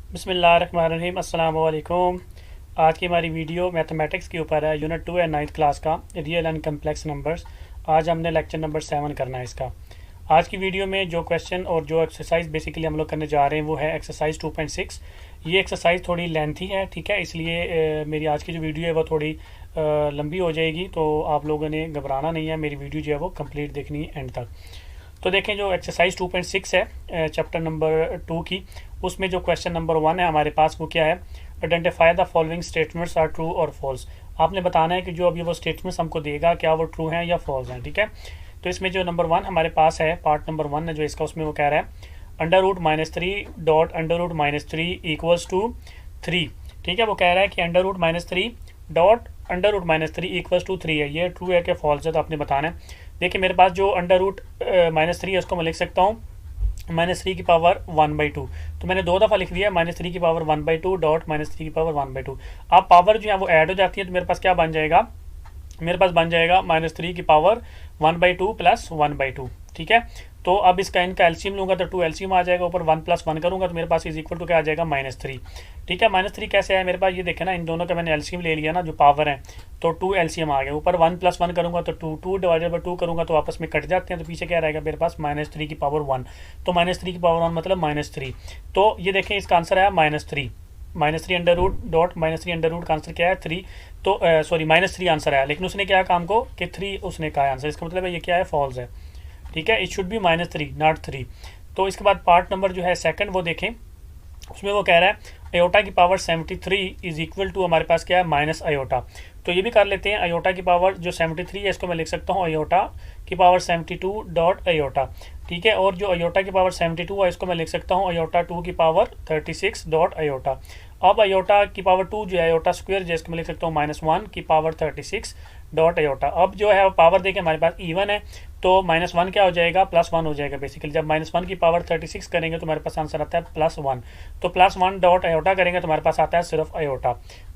बिस्मिल्लाहिर्रहमानिर्रहीम अस्सलाम वालेकुम। आज की हमारी वीडियो मैथमेटिक्स के ऊपर है, यूनिट 2 है 9th क्लास का, रियल एंड कम्प्लेक्स नंबर्स। आज हमने लेक्चर नंबर 7 करना है इसका। आज की वीडियो में जो क्वेश्चन और जो एक्सरसाइज बेसिकली हम लोग करने जा रहे हैं वो है एक्सरसाइज 2.6। ये एक्सरसाइज थोड़ी लेंथी है, ठीक है, इसलिए मेरी आज की जो वीडियो है वो थोड़ी लंबी हो जाएगी, तो आप लोगों ने घबराना नहीं है, मेरी वीडियो जो है वो कंप्लीट देखनी है एंड तक। तो देखें, जो एक्सरसाइज 2.6 है चैप्टर नंबर 2 की, उसमें जो क्वेश्चन नंबर 1 है हमारे पास वो क्या है, identify the following statements are true और फॉल्स। आपने बताना है कि जो अभी वो स्टेटमेंट्स हमको देगा क्या वो ट्रू हैं या फॉल्स हैं, ठीक है। तो इसमें जो नंबर 1 हमारे पास है, पार्ट नंबर 1 है जो इसका, उसमें वो कह रहा है under root -3 dot under root -3 equals to 3, ठीक है। वो कह रहा है कि under root -3 dot under root -3 equals to 3 है, ये ट्रू है कि फॉल्स है, तो आपने बताना है। देखिए मेरे पास जो अंडर रूट -3 है उसको मैं लिख सकता हूँ -3 की पावर 1/2, तो मैंने 2 दफ़ा लिख दिया -3 की पावर 1/2 डॉट -3 की पावर 1/2। अब पावर जो है वो ऐड हो जाती है, तो मेरे पास क्या बन जाएगा, मेरे पास बन जाएगा -3 की पावर 1/2 प्लस 1/2, ठीक है। तो अब इसका इनका एलसीएम लूंगा तो 2 एलसीएम आ जाएगा, ऊपर 1 + 1 करूंगा तो मेरे पास इज इक्वल टू क्या आ जाएगा, -3, ठीक है। -3 कैसे है मेरे पास, ये देखे ना, इन दोनों का मैंने एलसीएम ले लिया ना, जो पावर है, तो 2 एलसीएम आ गया। ऊपर 1 + 1 करूंगा तो 2, 2 डिवाइडेड बाई 2 करूंगा तो आपस में कट जाते हैं, तो पीछे क्या रहेगा मेरे पास, -3 की पावर 1, तो -3 की पावर 1 मतलब -3। तो ये देखें इसका आंसर है -3, -3 under root dot -3 under root का आंसर क्या है 3, तो सॉरी -3 आंसर है, लेकिन उसने क्या काम को कि 3 उसने कहा है आंसर, इसका मतलब है ये क्या है, फॉल्स है, ठीक है। It should be -3 not 3। तो इसके बाद पार्ट नंबर जो है सेकंड वो देखें, उसमें वो कह रहा है अयोटा की पावर 73 इज इक्वल टू हमारे पास क्या है, माइनस अयोटा। तो ये भी कर लेते हैं, अयोटा की पावर जो 73 है इसको मैं लिख सकता हूँ अयोटा की पावर 72 डॉट अयोटा, ठीक है। और जो अयोटा की पावर 72 है इसको मैं लिख सकता हूँ अयोटा 2 की पावर 36 डॉट अयोटा। अब अयोटा की पावर 2 जो है अयोटा स्क्वायर, जिसको मैं लिख सकता हूँ -1 की पावर 36 डॉट अयोटा। अब जो है पावर देखिए हमारे पास इवन है, तो -1 क्या हो जाएगा, +1 हो जाएगा। बेसिकली जब -1 की पावर 36 करेंगे तो हमारे पास आंसर आता है +1, तो +1 डॉट अयोटा करेंगे तो हमारे पास आता है सिर्फ अयोटा,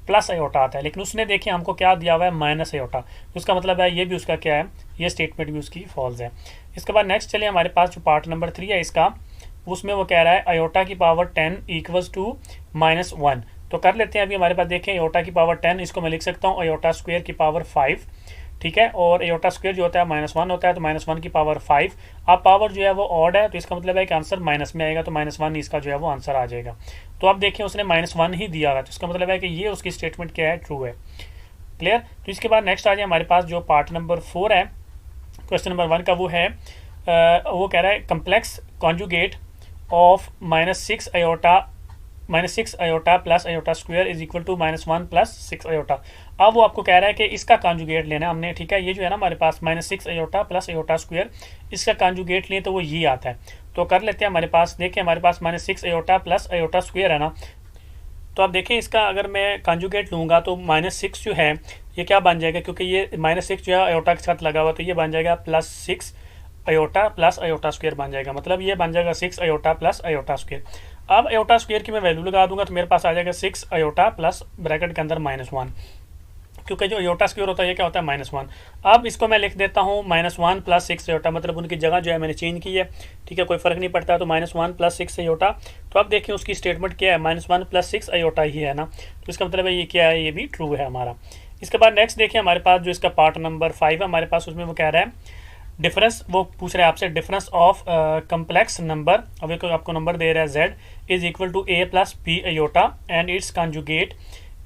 प्लस अयोटा आता है। लेकिन उसने देखिए हमको क्या दिया हुआ है, माइनस अयोटा, उसका मतलब है ये भी उसका क्या है, ये स्टेटमेंट भी उसकी फॉल्स है। इसके बाद नेक्स्ट चलिए, हमारे पास जो पार्ट नंबर 3 है इसका, उसमें वो कह रहा है अयोटा की पावर 10 इक्वल्स टू -1। तो कर लेते हैं, अभी हमारे पास देखें अयोटा की पावर 10, इसको मैं लिख सकता हूँ अयोटा स्क्वायर की पावर 5, ठीक है। और अयोटा स्क्वायर जो होता है -1 होता है, तो -1 की पावर 5। अब पावर जो है वो ऑड है, तो इसका मतलब है कि आंसर माइनस में आएगा, तो -1 इसका जो है वो आंसर आ जाएगा। तो अब देखें उसने -1 ही दिया हुआ है, तो इसका मतलब है कि ये उसकी स्टेटमेंट क्या है, ट्रू है। क्लियर। तो इसके बाद नेक्स्ट आ जाए हमारे पास जो पार्ट नंबर 4 है क्वेश्चन नंबर 1 का, वो है वो कह रहा है complex conjugate of -6 iota plus iota square is equal to -1 + 6 iota. अब वो आपको कह रहा है कि इसका कॉन्जुगेट लेना हमने, ठीक है। ये जो है ना हमारे पास -6 अयोटा प्लस अयोटा स्क्वायर, इसका कॉन्जुगेट लें तो वो ये आता है। तो कर लेते हैं, हमारे पास देखिए हमारे पास -6 अयोटा प्लस अयोटा स्क्वायर है ना, तो आप देखें इसका अगर मैं कॉन्जुगेट लूँगा तो -6 जो है ये क्या बन जाएगा, क्योंकि ये -6 जो है अयोटा के साथ लगा हुआ, तो ये बन जाएगा +6 अयोटा प्लस अयोटा स्क्वायर बन जाएगा, मतलब ये बन जाएगा 6 अयोटा प्लस अयोटा स्क्वायर। अब अयोटा स्क्वायर की मैं वैल्यू लगा दूंगा तो मेरे पास आ जाएगा 6 अयोटा प्लस ब्रैकेट के अंदर -1, क्योंकि जो अयोटा स्क्वायर होता है ये क्या होता है, -1। अब इसको मैं लिख देता हूँ -1 + 6 अयोटा, मतलब उनकी जगह जो है मैंने चेंज की है, ठीक है, कोई फर्क नहीं पड़ता। तो -1 + 6 अयोटा, तो अब देखिए उसकी स्टेटमेंट क्या है, -1 + 6 अयोटा ही है ना, तो इसका मतलब है ये क्या है, ये भी ट्रू है हमारा। इसके बाद नेक्स्ट देखिए हमारे पास जो इसका पार्ट नंबर 5 है हमारे पास, उसमें वो कह रहा है डिफरेंस, वो पूछ रहा है आपसे डिफरेंस ऑफ कम्प्लेक्स नंबर, अब आपको नंबर दे रहा है z is equal to a + b iota and it's conjugate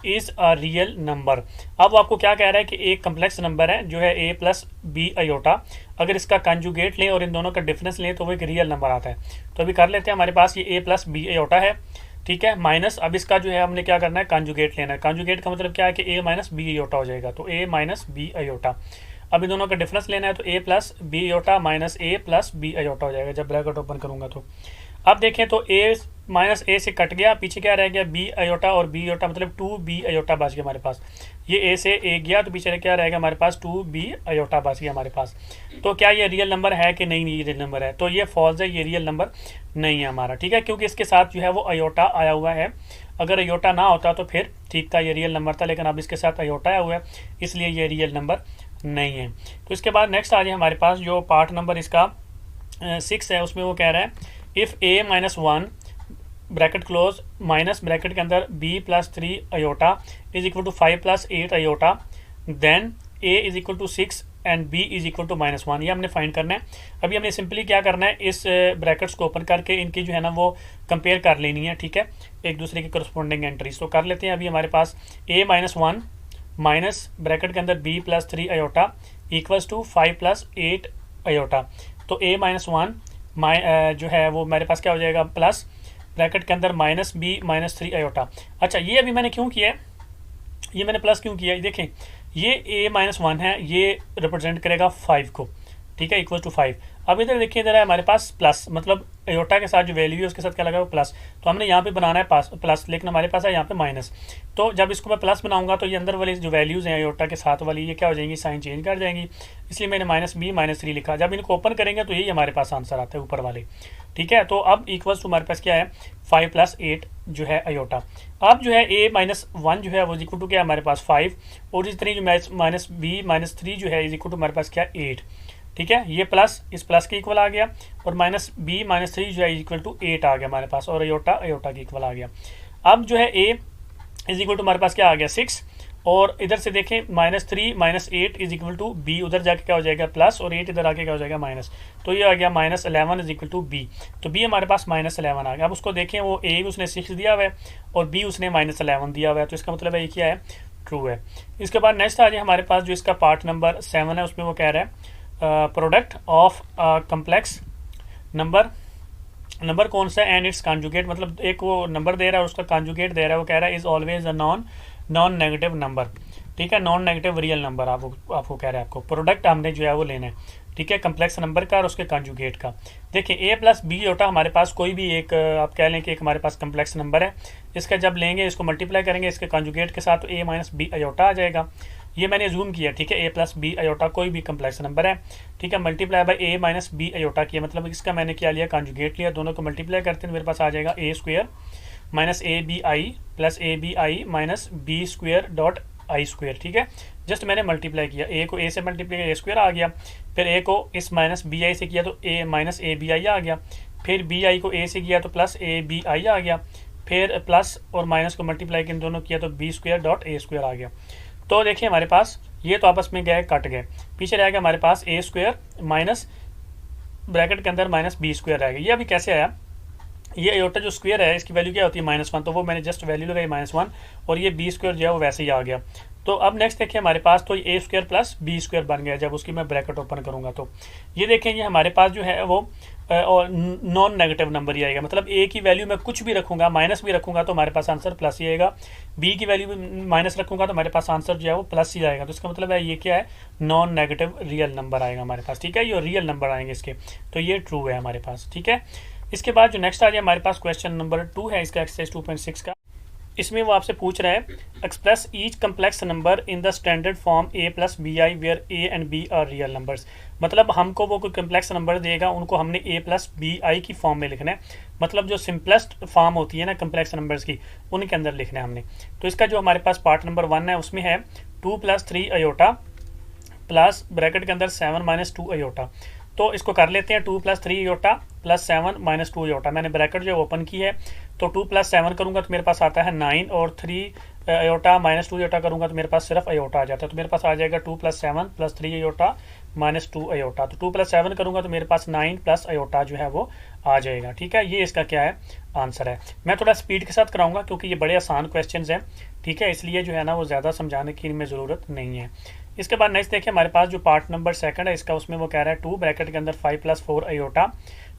is a real number. अब वो आपको क्या कह रहा है कि एक कम्प्लेक्स नंबर है जो है a + b अयोटा, अगर इसका कॉन्जुगेट लें और इन दोनों का डिफरेंस लें तो वो एक रियल नंबर आता है। तो अभी कर लेते हैं, हमारे पास ये a + b अयोटा है, ठीक है, माइनस, अब इसका जो है हमने क्या करना है, कॉन्जुगेट लेना है। कॉन्जुगेट का मतलब क्या है कि a - b अयोटा हो जाएगा, तो a - b अयोटा। अब इन दोनों का डिफरेंस लेना है, तो a + b iota minus a + b iota हो जाएगा जब ब्रैकेट ओपन करूंगा। तो अब देखें तो a से कट गया, पीछे क्या रह गया, b अयोटा, और b अयोटा मतलब 2b अयोटा बच गया हमारे पास। ये a से a गया तो पीछे क्या रहेगा हमारे पास, 2b अयोटा बच गया हमारे पास। तो क्या ये रियल नंबर है कि नहीं, ये रियल नंबर है, तो ये फॉल्स है, ये रियल नंबर नहीं है हमारा, ठीक है, क्योंकि इसके साथ जो है वो अयोटा आया हुआ है। अगर अयोटा ना होता तो फिर ठीक था, ये रियल नंबर था, लेकिन अब इसके साथ अयोटा आया हुआ है, इसलिए ये रियल नंबर नहीं है। तो इसके बाद नेक्स्ट आ जाए हमारे पास जो पार्ट नंबर इसका 6 है, उसमें वो कह रहा है if a - 1 bracket close minus bracket के अंदर b plus 3 iota is equal to 5 plus 8 iota, then a is equal to 6 and b is equal to -1। ये हमने फाइंड करना है। अभी हमने सिंपली क्या करना है, इस ब्रैकेट्स को ओपन करके इनकी जो है ना वो कंपेयर कर लेनी है, ठीक है, एक दूसरे की करस्पॉन्डिंग एंट्रीज। तो कर लेते हैं। अभी हमारे पास a-1 माइनस ब्रैकेट के अंदर b plus 3 iota equals to 5 plus 8 iota. तो a-1 जो है वो मेरे पास क्या हो जाएगा, प्लस ब्रैकेट के अंदर माइनस b माइनस 3 अयोटा। अच्छा, ये अभी मैंने क्यों किया है, ये मैंने प्लस क्यों किया है, देखें ये a-1 है, ये रिप्रेजेंट करेगा 5 को, ठीक है, इक्वल टू 5। अब इधर देखिए, इधर है हमारे पास प्लस, मतलब अयोटा के साथ जो वैल्यू है उसके साथ क्या लगा हुआ प्लस। तो हमने यहाँ पे बनाना है प्लस, लेकिन हमारे पास है यहाँ पे माइनस। तो जब इसको मैं प्लस बनाऊंगा तो ये अंदर वाली जो वैल्यूज़ हैं अयोटा के साथ वाली, ये क्या हो जाएंगी, साइन चेंज कर जाएंगी, इसलिए मैंने -b -3 लिखा। जब इनको ओपन करेंगे तो यही हमारे पास आंसर आता है ऊपर वाले, ठीक है। तो अब इक्वल्स टू हमारे पास क्या है, 5 प्लस 8 जो है अयोटा। अब जो है a-1 जो है वो इक्वल टू क्या है हमारे पास 5, और इस तरह जो -b -3 जो है इज इक्वल टू हमारे पास क्या 8, ठीक है। ये प्लस इस प्लस के इक्वल आ गया, और -b -3 जो है इक्वल टू 8 आ गया हमारे पास, और अयोटा के इक्वल आ गया। अब जो है a इज इक्वल टू हमारे पास क्या आ गया 6, और इधर से देखें -3 -8 इज इक्वल टू b, उधर जाके क्या हो जाएगा प्लस, और 8 इधर आके क्या हो जाएगा माइनस। तो ये आ गया -11 इज इक्वल टू b। तो b हमारे पास -11 आ गया। अब उसको देखें, वो a उसने 6 दिया हुआ है और b उसने -11 दिया हुआ है, तो इसका मतलब है ये क्या है, ट्रू है। इसके बाद नेक्स्ट आ जाए हमारे पास जो इसका पार्ट नंबर 7 है, उसमें वो कह रहा है प्रोडक्ट ऑफ कम्प्लेक्स नंबर कौन सा एंड इट्स कॉन्जुगेट, मतलब एक वो नंबर दे रहा है और उसका कॉन्जुगेट दे रहा है, वो कह रहा है is always a non negative number, ठीक है, नॉन नेगेटिव रियल नंबर आपको कह रहा है। आपको प्रोडक्ट हमने जो है वो लेना है, ठीक है, कम्प्लेक्स नंबर का और उसके कॉन्जुगेट का। देखिए a प्लस b अयोटा हमारे पास कोई भी एक आप कह लें कि एक हमारे पास कम्प्लेक्स नंबर है, इसका जब लेंगे इसको मल्टीप्लाई करेंगे इसके कॉन्जुगेट के साथ, तो a माइनस b अयोटा आ जाएगा। ये मैंने जूम किया, ठीक है, a प्लस b अयोटा कोई भी कम्प्लेक्स नंबर है, ठीक है, multiply by a minus b iota किया, मतलब इसका मैंने क्या लिया, कॉन्जुगेट लिया, दोनों को मल्टीप्लाई करते हैं मेरे पास आ जाएगा a square minus A B I plus A B I minus B square dot I square, ठीक है। जस्ट मैंने मल्टीप्लाई किया, ए को ए से मल्टीप्लाई किया, ए स्क्वायर आ गया, फिर ए को इस माइनस बी आई से किया तो ए माइनस ए बी आई आ गया, फिर बी आई को ए से किया तो प्लस ए बी आई आ गया, फिर प्लस और माइनस को मल्टीप्लाई किन दोनों किया तो b square dot a square आ गया। तो देखिए हमारे पास ये तो आपस में गए कट गए, पीछे रह गया हमारे पास ए स्क्वायर माइनस ब्रैकेट के अंदर माइनस बी स्क्वायर रह गया। ये अभी कैसे आया, ये अयोटा जो स्क्वायर है इसकी वैल्यू क्या होती है -1, तो वो मैंने जस्ट वैल्यू लगाई -1, और ये बी स्क्वायर जो है वो वैसे ही आ गया। तो अब नेक्स्ट देखिए हमारे पास तो ए स्क्वायर प्लस बी स्क्वायर बन गया जब उसकी मैं ब्रैकेट ओपन करूंगा। तो ये देखें ये हमारे पास जो है वो और नॉन नेगेटिव नंबर ही आएगा, मतलब ए की वैल्यू मैं कुछ भी रखूंगा, माइनस भी रखूंगा तो हमारे पास आंसर प्लस ही आएगा, बी की वैल्यू माइनस रखूंगा तो हमारे पास आंसर जो है वो प्लस ही आएगा। तो इसका मतलब है ये क्या है, नॉन नेगेटिव रियल नंबर आएगा हमारे पास, ठीक है, ये रियल नंबर आएंगे इसके, तो ये ट्रू है हमारे पास, ठीक है। इसके बाद जो नेक्स्ट आ जाए हमारे पास क्वेश्चन नंबर 2 है इसका एक्सरसाइज 2.6 का। इसमें वो आपसे पूछ रहा है express each complex number in the standard form a plus B I where a and b are real numbers. मतलब हमको वो कोई कम्प्लेक्स नंबर देगा, उनको हमने a प्लस बी आई की फॉर्म में लिखना है, मतलब जो सिंपलेस्ट फॉर्म होती है ना कम्प्लेक्स नंबर्स की, उनके अंदर लिखना है हमने। तो इसका जो हमारे पास पार्ट नंबर 1 है उसमें है 2 + 3 अयोटा प्लस ब्रैकेट के अंदर 7 - 2 अयोटा। तो इसको कर लेते हैं 2 + 3 अयोटा प्लस 7 - 2 अयोटा। मैंने ब्रैकेट जो ओपन की है, तो 2 + 7 करूंगा तो मेरे पास आता है 9, और 3 अयोटा माइनस 2 अयोटा करूंगा तो मेरे पास सिर्फ अयोटा आ जाता है। तो मेरे पास आ जाएगा 2 + 7 + 3 अयोटा माइनस 2 अयोटा। तो 2 + 7 करूंगा तो मेरे पास 9 प्लस अयोटा जो है वो आ जाएगा, ठीक है। ये इसका क्या है, आंसर है। मैं थोड़ा स्पीड के साथ कराऊंगा क्योंकि ये बड़े आसान क्वेश्चन हैं, ठीक है, इसलिए जो है ना वो ज़्यादा समझाने की इनमें ज़रूरत नहीं है। इसके बाद नेक्स्ट देखिए हमारे पास जो पार्ट नंबर 2 है इसका, उसमें वो कह रहा है 2 ब्रैकेट के अंदर 5 + 4 अयोटा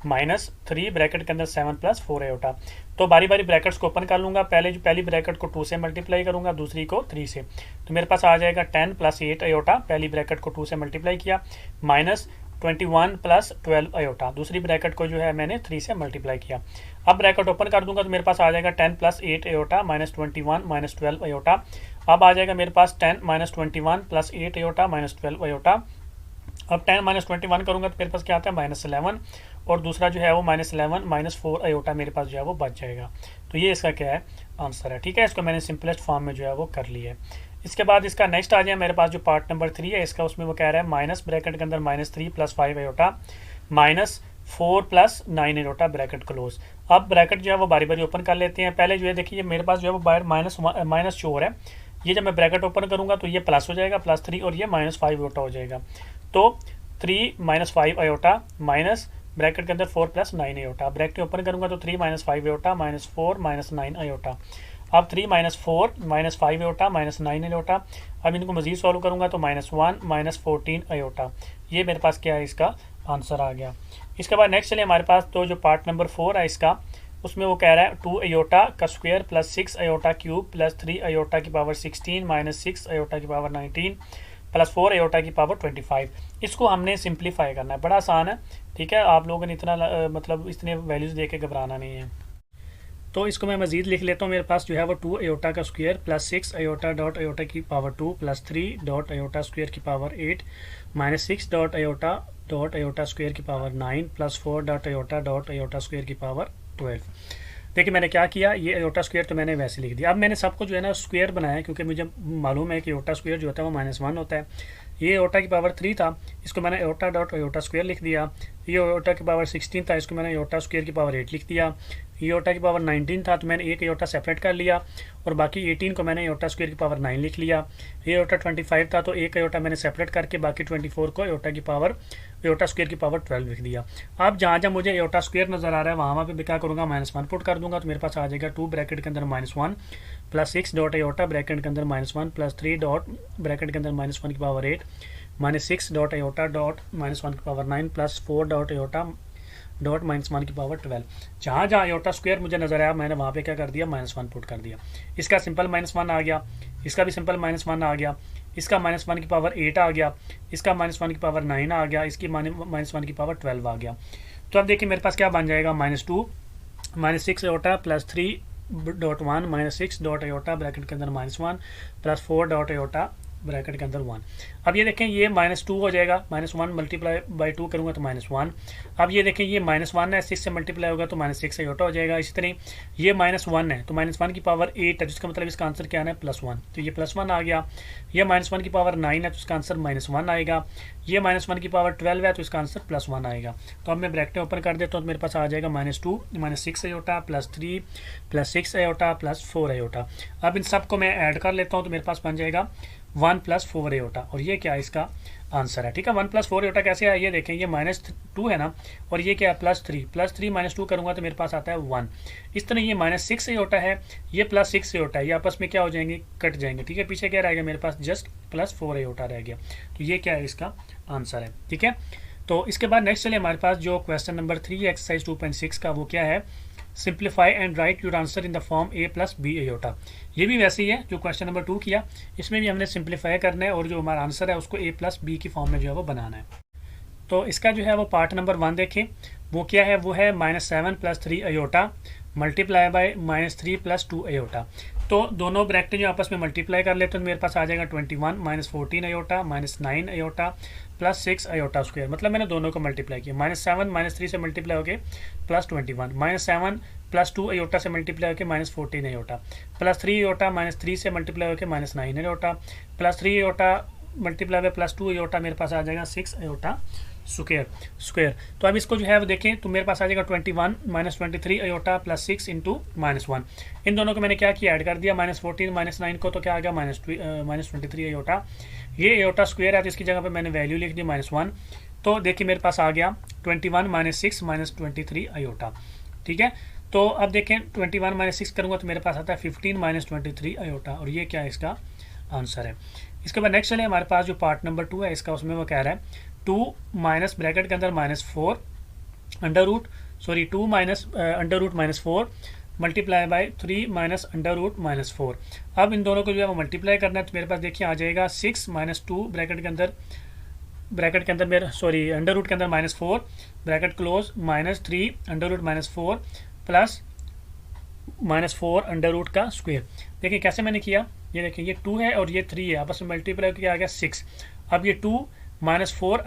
माइनस 3 ब्रैकेट के अंदर 7 + 4 अयोटा। तो बारी बारी ब्रैकेट्स को ओपन कर लूंगा, पहली ब्रैकेट को 2 से मल्टीप्लाई करूंगा, दूसरी को 3 से, तो मेरे पास आ जाएगा 10 + 8 अयोटा, पहली ब्रैकेट को 2 से मल्टीप्लाई किया, माइनस 21 + 12 अयोटा, दूसरी ब्रैकेट को जो है मैंने 3 से मल्टीप्लाई किया। अब ब्रैकेट ओपन कर दूंगा तो मेरे पास आ जाएगा 10 + 8 अयोटा माइनस 21 - 12 अयोटा। अब आ जाएगा मेरे पास 10 - 21 + 8 अयोटा माइनस 12 अयोटा। अब 10 - 21 करूंगा तो मेरे पास क्या आता है -11, और दूसरा जो है वो -11 - 4 अयोटा मेरे पास जो है वो बच जाएगा। तो ये इसका क्या है, आंसर है, ठीक है। इसको मैंने सिंपलेस्ट फॉर्म में जो है वो कर लिया है। इसके बाद इसका नेक्स्ट आ जाए मेरे पास जो पार्ट नंबर 3 है इसका, उसमें वो कह रहा है माइनस ब्रैकेट के अंदर -3 + 5 iota minus 4 plus 9 iota bracket close. अब ब्रैकेट जो है वो बारी बारी ओपन कर लेते हैं। पहले जो है देखिए मेरे पास जो है वो बाहर माइनस शो है। ये जब मैं ब्रैकेट ओपन करूंगा तो ये प्लस हो जाएगा +3 और ये -5 आयोटा हो जाएगा। तो 3 - 5 आयोटा माइनस ब्रैकेट के अंदर 4 + 9 आयोटा। ब्रैकेट ओपन करूंगा तो 3 - 5 आयोटा -4 -9 आयोटा। अब 3 - 4 -5 आयोटा -9 आयोटा। अब इनको मजीद सॉल्व करूंगा तो -1 -14 आयोटा। ये मेरे पास क्या है, इसका आंसर आ गया। इसके बाद नेक्स्ट चलिए हमारे पास तो जो पार्ट नंबर 4 है इसका, उसमें वो कह रहा है 2 आयोटा का square plus 6 iota cube plus 3 iota की पावर 16 माइनस 6 आयोटा की पावर 19 प्लस 4 आयोटा की पावर 25। इसको हमने सिंप्लीफाई करना है, बड़ा आसान है। ठीक है, आप लोगों ने इतना मतलब इतने वैल्यूज़ दे के घबराना नहीं है। तो इसको मैं मजीद लिख लेता हूँ। मेरे पास जो है वो 2 आयोटा का square plus 6 iota dot iota की power 2 plus 3 dot iota square की power 8 minus 6 dot iota square की power 9 plus 4 dot iota square की पावर 12। देखिए मैंने क्या किया, ये आयोटा स्क्वायर तो मैंने वैसे लिख दिया। अब मैंने सबको जो है ना स्क्वायर बनाया, क्योंकि मुझे मालूम है कि आयोटा स्क्वायर जो होता है वो -1 होता है। ये आयोटा की पावर 3 था, इसको मैंने आयोटा डॉट आयोटा स्क्वायर लिख दिया। ये आयोटा की पावर 16 था, इसको मैंने आयोटा स्क्वायर की पावर 8 लिख दिया। ये आयोटा की पावर 19 था तो मैंने एक आयोटा सेपरेट कर लिया और बाकी 18 को मैंने आयोटा स्क्वायर की पावर 9 लिख लिया। ये आयोटा 25 था तो एक आयोटा मैंने सेपरेट करके बाकी 24 को आयोटा स्क्वायर की पावर 12 लिख दिया। अब जहाँ जहाँ मुझे आयोटा स्क्वायर नज़र आ रहा है वहाँ पे भी क्या करूँगा, -1 पुट कर दूंगा तो मेरे पास आ जाएगा 2 ब्रैकेट के अंदर -1 प्लस 6 डॉट आयोटा ब्रैकेट के अंदर -1 प्लस 3 डॉट ब्रैकेट के अंदर -1 की power 8 minus 6 dot iota dot -1 की power 9 plus 4 dot iota dot -1 की पावर 12। जहाँ जहाँ आयोटा स्क्वायर मुझे नजर आया मैंने वहाँ पे क्या कर दिया, -1 पुट कर दिया। इसका सिंपल -1 आ गया, इसका भी सिंपल -1 आ गया, इसका -1 की पावर 8 आ गया, इसका -1 की पावर 9 आ गया, इसकी -1 की पावर 12 आ गया। तो अब देखिए मेरे पास क्या बन जाएगा, -2 -6 iota plus 3.1 -6 dot iota bracket के अंदर -1 प्लस 4 डॉट आयोटा ब्रैकेट के अंदर 1। अब ये देखें ये -2 हो जाएगा, -1 मल्टीप्लाई बाई 2 करूँगा तो -1। अब ये देखें ये -1 है, 6 से मल्टीप्लाई होगा तो -6 आयोटा हो जाएगा। इसी तरह ये -1 है तो -1 की पावर 8 है, जिसका मतलब इसका आंसर क्या है, +1। तो ये +1 आ गया। ये -1 की पावर 9 है तो इसका आंसर -1 आएगा। ये -1 की पावर 12 है तो इसका आंसर +1 आएगा। तो अब मैं ब्रैकेट ओपन कर देता हूँ तो मेरे पास आ जाएगा -2 -6 iota plus 3 plus 6 iota plus 4 iota. अब इन सबको मैं ऐड कर लेता हूँ तो मेरे पास बन जाएगा 1 + 4 आयोटा और ये क्या है, इसका आंसर है। ठीक है, 1 + 4 आयोटा कैसे है, ये देखें ये -2 है ना और ये क्या है +3 -2 करूँगा तो मेरे पास आता है 1। इस तरह ये -6 आयोटा है, ये +6 आयोटा है, ये आपस में क्या हो जाएंगे, कट जाएंगे। ठीक है, पीछे क्या रहेगा मेरे पास, जस्ट +4 आयोटा रह गया। तो ये क्या है, इसका आंसर है। ठीक है, तो इसके बाद नेक्स्ट चलिए हमारे पास जो क्वेश्चन नंबर 3 एक्सरसाइज 2.6 का, वो क्या है, simplify and right your answer in the form a + b iota. ये भी वैसे ही है जो क्वेश्चन नंबर 2 किया, इसमें भी हमने सिंप्लीफाई करना है और जो हमारा आंसर है उसको a + b की फॉर्म में जो है वो बनाना है। तो इसका जो है वो पार्ट नंबर 1 देखें, वो क्या है, वो है -7 + 3 आयोटा मल्टीप्लाई बाय -3 + 2 आयोटा। तो दोनों ब्रैकेट जो आपस में मल्टीप्लाई कर लेते हैं तो मेरे पास आ जाएगा 21 -14 iota -9 iota plus 6 iota square. मतलब मैंने दोनों को मल्टीप्लाई किया, -7 -3 से मल्टीप्लाई होके +21, -7 + 2 आयोटा से मल्टीप्लाई होके -14 आयोटा प्लस 3 आयोटा -3 से मल्टीप्लाई होके -9 iota plus 3 iota multiply by +2 iota, मेरे पास आ जाएगा 6 आयोटा स्क्वायर। तो अब इसको जो है वो देखें तो मेरे पास आ जाएगा 21 -23 आयोटा प्लस 6 इंटू -1। इन दोनों को मैंने क्या किया, ऐड कर दिया, -14 -9 को तो क्या आ गया -23 आयोटा। ये आयोटा स्क्वायर है तो इसकी जगह पे मैंने वैल्यू लिख दी -1। तो देखिए मेरे पास आ गया 21 -6 -23 आयोटा। ठीक है, तो अब देखें 21 - 6 करूँगा तो मेरे पास आता है 15 -23 आयोटा और ये क्या है, इसका आंसर है। इसके बाद नेक्स्ट चले हमारे पास जो पार्ट नंबर 2 है इसका, उसमें वो कह रहा है 2 माइनस ब्रैकेट के अंदर -4 2 माइनस -4 मल्टीप्लाई बाय 3 माइनस √-4। अब इन दोनों को जो है वो मल्टीप्लाई करना है तो मेरे पास देखिए आ जाएगा 6 - 2 ब्रैकेट के अंदर मेरे अंडर रूट के अंदर -4 bracket close -3 √-4 plus -4 under root का स्क्वायर। देखिए कैसे मैंने किया, ये देखिए ये 2 है और ये 3 है, आपस में मल्टीप्लाई किया आ गया 6। अब ये 2 -4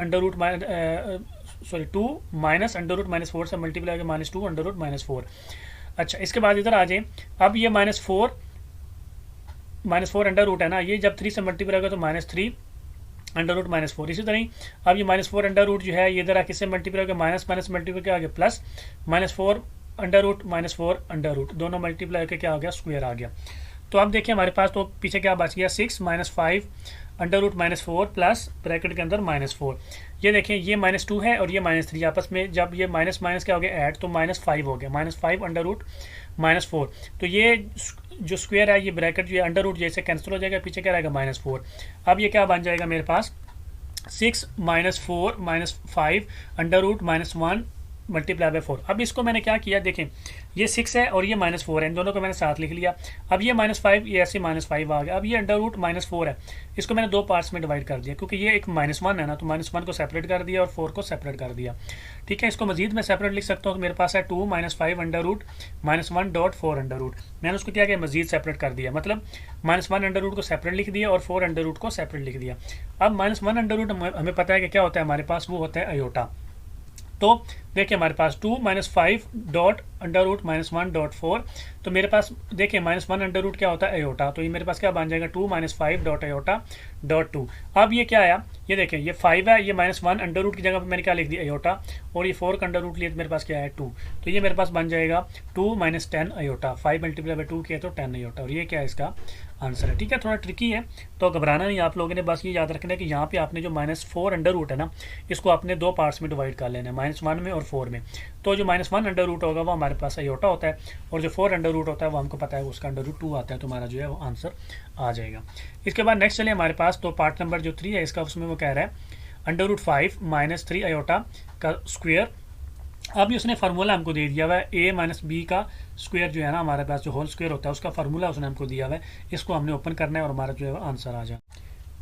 2 माइनस √-4 से मल्टीप्लाई हो गया -2 √-4। अच्छा, इसके बाद इधर आ जाए, अब ये -4 अंडर रूट है ना, ये जब 3 से मल्टीप्लाई होगा तो -3 अंडर रूट -4। इसी तरह ही अब ये -4 अंडर रूट जो है ये इधर किससे मल्टीप्लाई होगा, माइनस माइनस मल्टीप्लाई क्या आ गया plus, -4 under root -4 under root, दोनों मल्टीप्लाई होकर क्या आ गया स्क्वायर आ गया। तो अब देखिए हमारे पास तो पीछे क्या बच गया 6 - 5 अंडर रूट -4 प्लस ब्रैकेट के अंदर -4। ये देखें ये -2 है और ये -3 आपस में जब ये माइनस माइनस क्या हो गया ऐड, तो -5 हो गया, -5 अंडर रूट -4। तो ये जो स्क्वायर है ये ब्रैकेट जो है अंडर रूट जैसे कैंसिल हो जाएगा, पीछे क्या रहेगा -4। अब ये क्या बन जाएगा मेरे पास 6 - 4 - 5 अंडर रूट -1 मल्टीप्लाई बाय 4। अब इसको मैंने क्या किया देखें, ये 6 है और ये -4 है, इन दोनों को मैंने साथ लिख लिया। अब ये -5 ये ऐसे -5 आ गया। अब ये अंडर रूट -4 है, इसको मैंने दो पार्ट्स में डिवाइड कर दिया क्योंकि ये एक -1 है ना, तो -1 को सेपरेट कर दिया और 4 को सेपरेट कर दिया। ठीक है, इसको मजीद मैं सेपरेट लिख सकता हूँ, तो मेरे पास है 2 - 5 अंडर रूट -1.4 अंडर रूट। मैंने उसको क्या किया मजीद सेपरेट कर दिया, मतलब -1 अंडर रूट को सेपरेट लिख दिया और 4 अंडर रूट को सेपरेट लिख दिया। अब -1 अंडर रूट हमें पता है कि क्या होता है हमारे पास, वो होता है अयोटा। तो देखिए हमारे पास 2 - 5 डॉट अंडर रूट -1.4, तो मेरे पास देखिए -1 अंडर रूट क्या होता है अयोटा, तो ये मेरे पास क्या बन जाएगा 2 - 5 डॉट अयोटा डॉट 2। अब ये क्या आया, ये देखें ये 5 है, ये -1 अंडर रूट की जगह पर मैंने क्या लिख दिया अयोटा, और ये 4 का अंडर रूट लिया तो मेरे पास क्या है 2, तो ये मेरे पास बन जाएगा 2 - 10 अयोटा। 5 मल्टीप्लाई बाय 2 किया तो 10 अयोटा, और ये क्या है इसका आंसर है। ठीक है, थोड़ा ट्रिकी है तो घबराना नहीं आप लोगों ने, बस ये याद रखना है कि यहाँ पे आपने जो -4 अंडर रूट है ना, इसको आपने दो पार्ट्स में डिवाइड कर लेना है, -1 में और 4 में। तो जो -1 अंडर रूट होगा वो हमारे पास अयोटा होता है, और जो 4 अंडर रूट होता है वो हमको पता है उसका अंडर रूट 2 आता है, तो हमारा जो है वो आंसर आ जाएगा। इसके बाद नेक्स्ट चलिए हमारे पास तो पार्ट नंबर जो 3 है इसका, उसमें वो कह रहा है अंडर रूट 5 - 3 अयोटा का स्क्वायर। अब उसने फार्मूला हमको दे दिया हुआ है a - b का स्क्वायर जो है ना हमारे पास जो होल स्क्वायर होता है उसका फार्मूला उसने हमको दिया हुआ है, इसको हमने ओपन करना है और हमारा जो है आंसर आ जाए।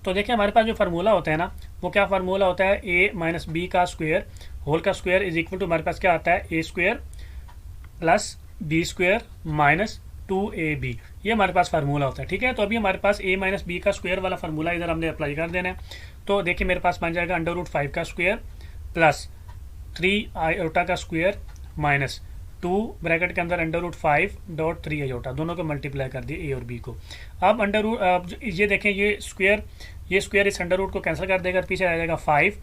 तो देखिए हमारे पास जो फार्मूला होता है ना, वो क्या फार्मूला होता है a - b का स्क्वायर होल का स्क्वायर इज इक्वल टू हमारे पास क्या आता है a स्क्वायर plus b square minus 2ab, ये हमारे पास फार्मूला होता है। ठीक है, तो अभी हमारे पास a - b का स्क्वायर वाला फार्मूला इधर हमने अप्लाई कर देना है। तो देखिए मेरे पास बन जाएगा अंडर रूट 5 का स्क्वायर प्लस 3 अयोटा का स्क्वायर माइनस 2 ब्रैकेट के अंदर अंडर रूट 5 डॉट 3 अयोटा, दोनों को मल्टीप्लाई कर दिए a और b को। अब अंडर रूट ये देखें ये स्क्वायर इस अंडर रूट को कैंसिल कर देगा, पीछे आ जाएगा 5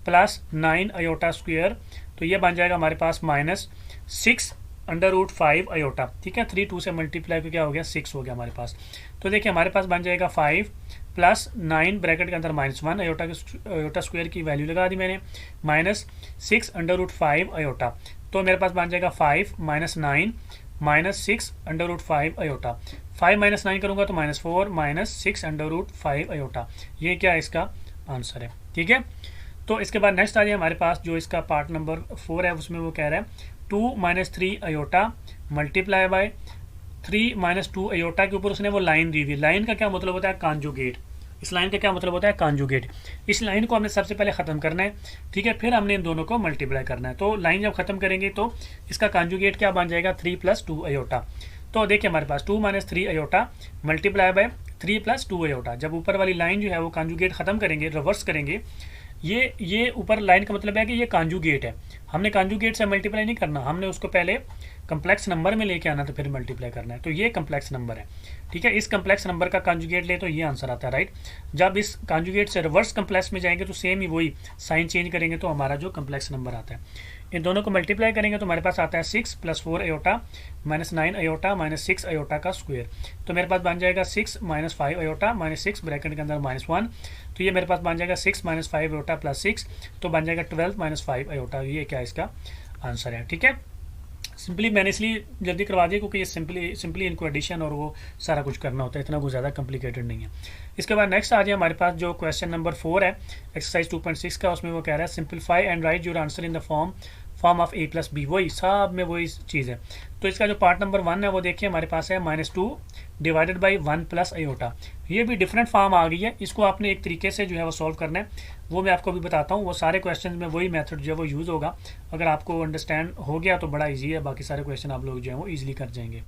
प्लस 9 अयोटा स्क्वायर, तो ये बन जाएगा हमारे पास -6 अंडर रूट 5 अयोटा। ठीक है, 3 2 से मल्टीप्लाई को क्या हो गया 6 हो गया हमारे पास। तो देखिए हमारे पास बन जाएगा 5 प्लस 9 ब्रैकेट के अंदर -1 अयोटा स्क्वायर की वैल्यू लगा दी मैंने, -6 अंडर रूट 5 अयोटा, तो मेरे पास बन जाएगा 5 - 9 -6 अंडर रूट 5 अयोटा। 5 - 9 करूँगा तो -4 -6 अंडर रूट 5 अयोटा, ये क्या है इसका आंसर है। ठीक है, तो इसके बाद नेक्स्ट आ जाए हमारे पास जो इसका पार्ट नंबर 4 है, उसमें वो कह रहा है 2 - 3 अयोटा मल्टीप्लाई बाय 3 - 2 अयोटा के ऊपर उसने वो लाइन दी हुई। लाइन का क्या मतलब होता है कॉन्जुगेट, इस लाइन का क्या मतलब होता है कॉन्जुगेट। इस लाइन को हमने सबसे पहले ख़त्म करना है, ठीक है, फिर हमने इन दोनों को मल्टीप्लाई करना है। तो लाइन जब खत्म करेंगे तो इसका कॉन्जुगेट क्या बन जाएगा 3 + 2 अयोटा। तो देखिए हमारे पास 2 - 3 अयोटा मल्टीप्लाई बाय 3 + 2 अयोटा, जब ऊपर वाली लाइन जो है वो कॉन्जुगेट ख़त्म करेंगे, रिवर्स करेंगे, ये ऊपर लाइन का मतलब है कि ये कॉन्जुगेट है, हमने कॉन्जुगेट से मल्टीप्लाई नहीं करना, हमने उसको पहले कम्प्लेक्स नंबर में लेके आना तो फिर मल्टीप्लाई करना है। तो ये कम्प्लेक्स नंबर है, ठीक है, इस कम्प्लेक्स नंबर का कॉन्जुगेट ले तो ये आंसर आता है, राइट। जब इस कॉन्जुगेट से रिवर्स कम्प्लेक्स में जाएंगे तो सेम ही वही साइन चेंज करेंगे तो हमारा जो कम्प्लेक्स नंबर आता है, इन दोनों को मल्टीप्लाई करेंगे तो हमारे पास आता है 6 + 4 अयोटा -9 अयोटा -6 अयोटा का स्क्वायर। तो मेरे पास बन जाएगा 6 - 5 अयोटा -6 ब्रैकेट के अंदर -1, तो ये मेरे पास बन जाएगा 6 - 5 अयोटा प्लस 6, तो बन जाएगा 12 - 5 अयोटा, ये क्या इसका आंसर है। ठीक है, सिंपली मैंने इसलिए जल्दी करवा दिया क्योंकि ये सिंपली इनको एडिशन और वो सारा कुछ करना होता है, इतना कुछ ज़्यादा कॉम्प्लिकेटेड नहीं है। इसके बाद नेक्स्ट आ जाए हमारे पास जो क्वेश्चन नंबर 4 है एक्सरसाइज 2.6 का, उसमें वो कह रहा है simplify and right your answer in the form of a + b, वही सब में वही चीज़ है। तो इसका जो पार्ट नंबर 1 है वो देखिए हमारे पास है -2 डिवाइडेड बाई 1 + अयोटा, ये भी डिफरेंट फॉर्म आ गई है, इसको आपने एक तरीके से जो है वो सॉल्व करना है, वो मैं आपको भी बताता हूँ। वो सारे क्वेश्चन में वही मेथड जो है वो यूज़ होगा, अगर आपको अंडरस्टैंड हो गया तो बड़ा ईजी है, बाकी सारे क्वेश्चन आप लोग जो है वो ईजिली कर जाएंगे।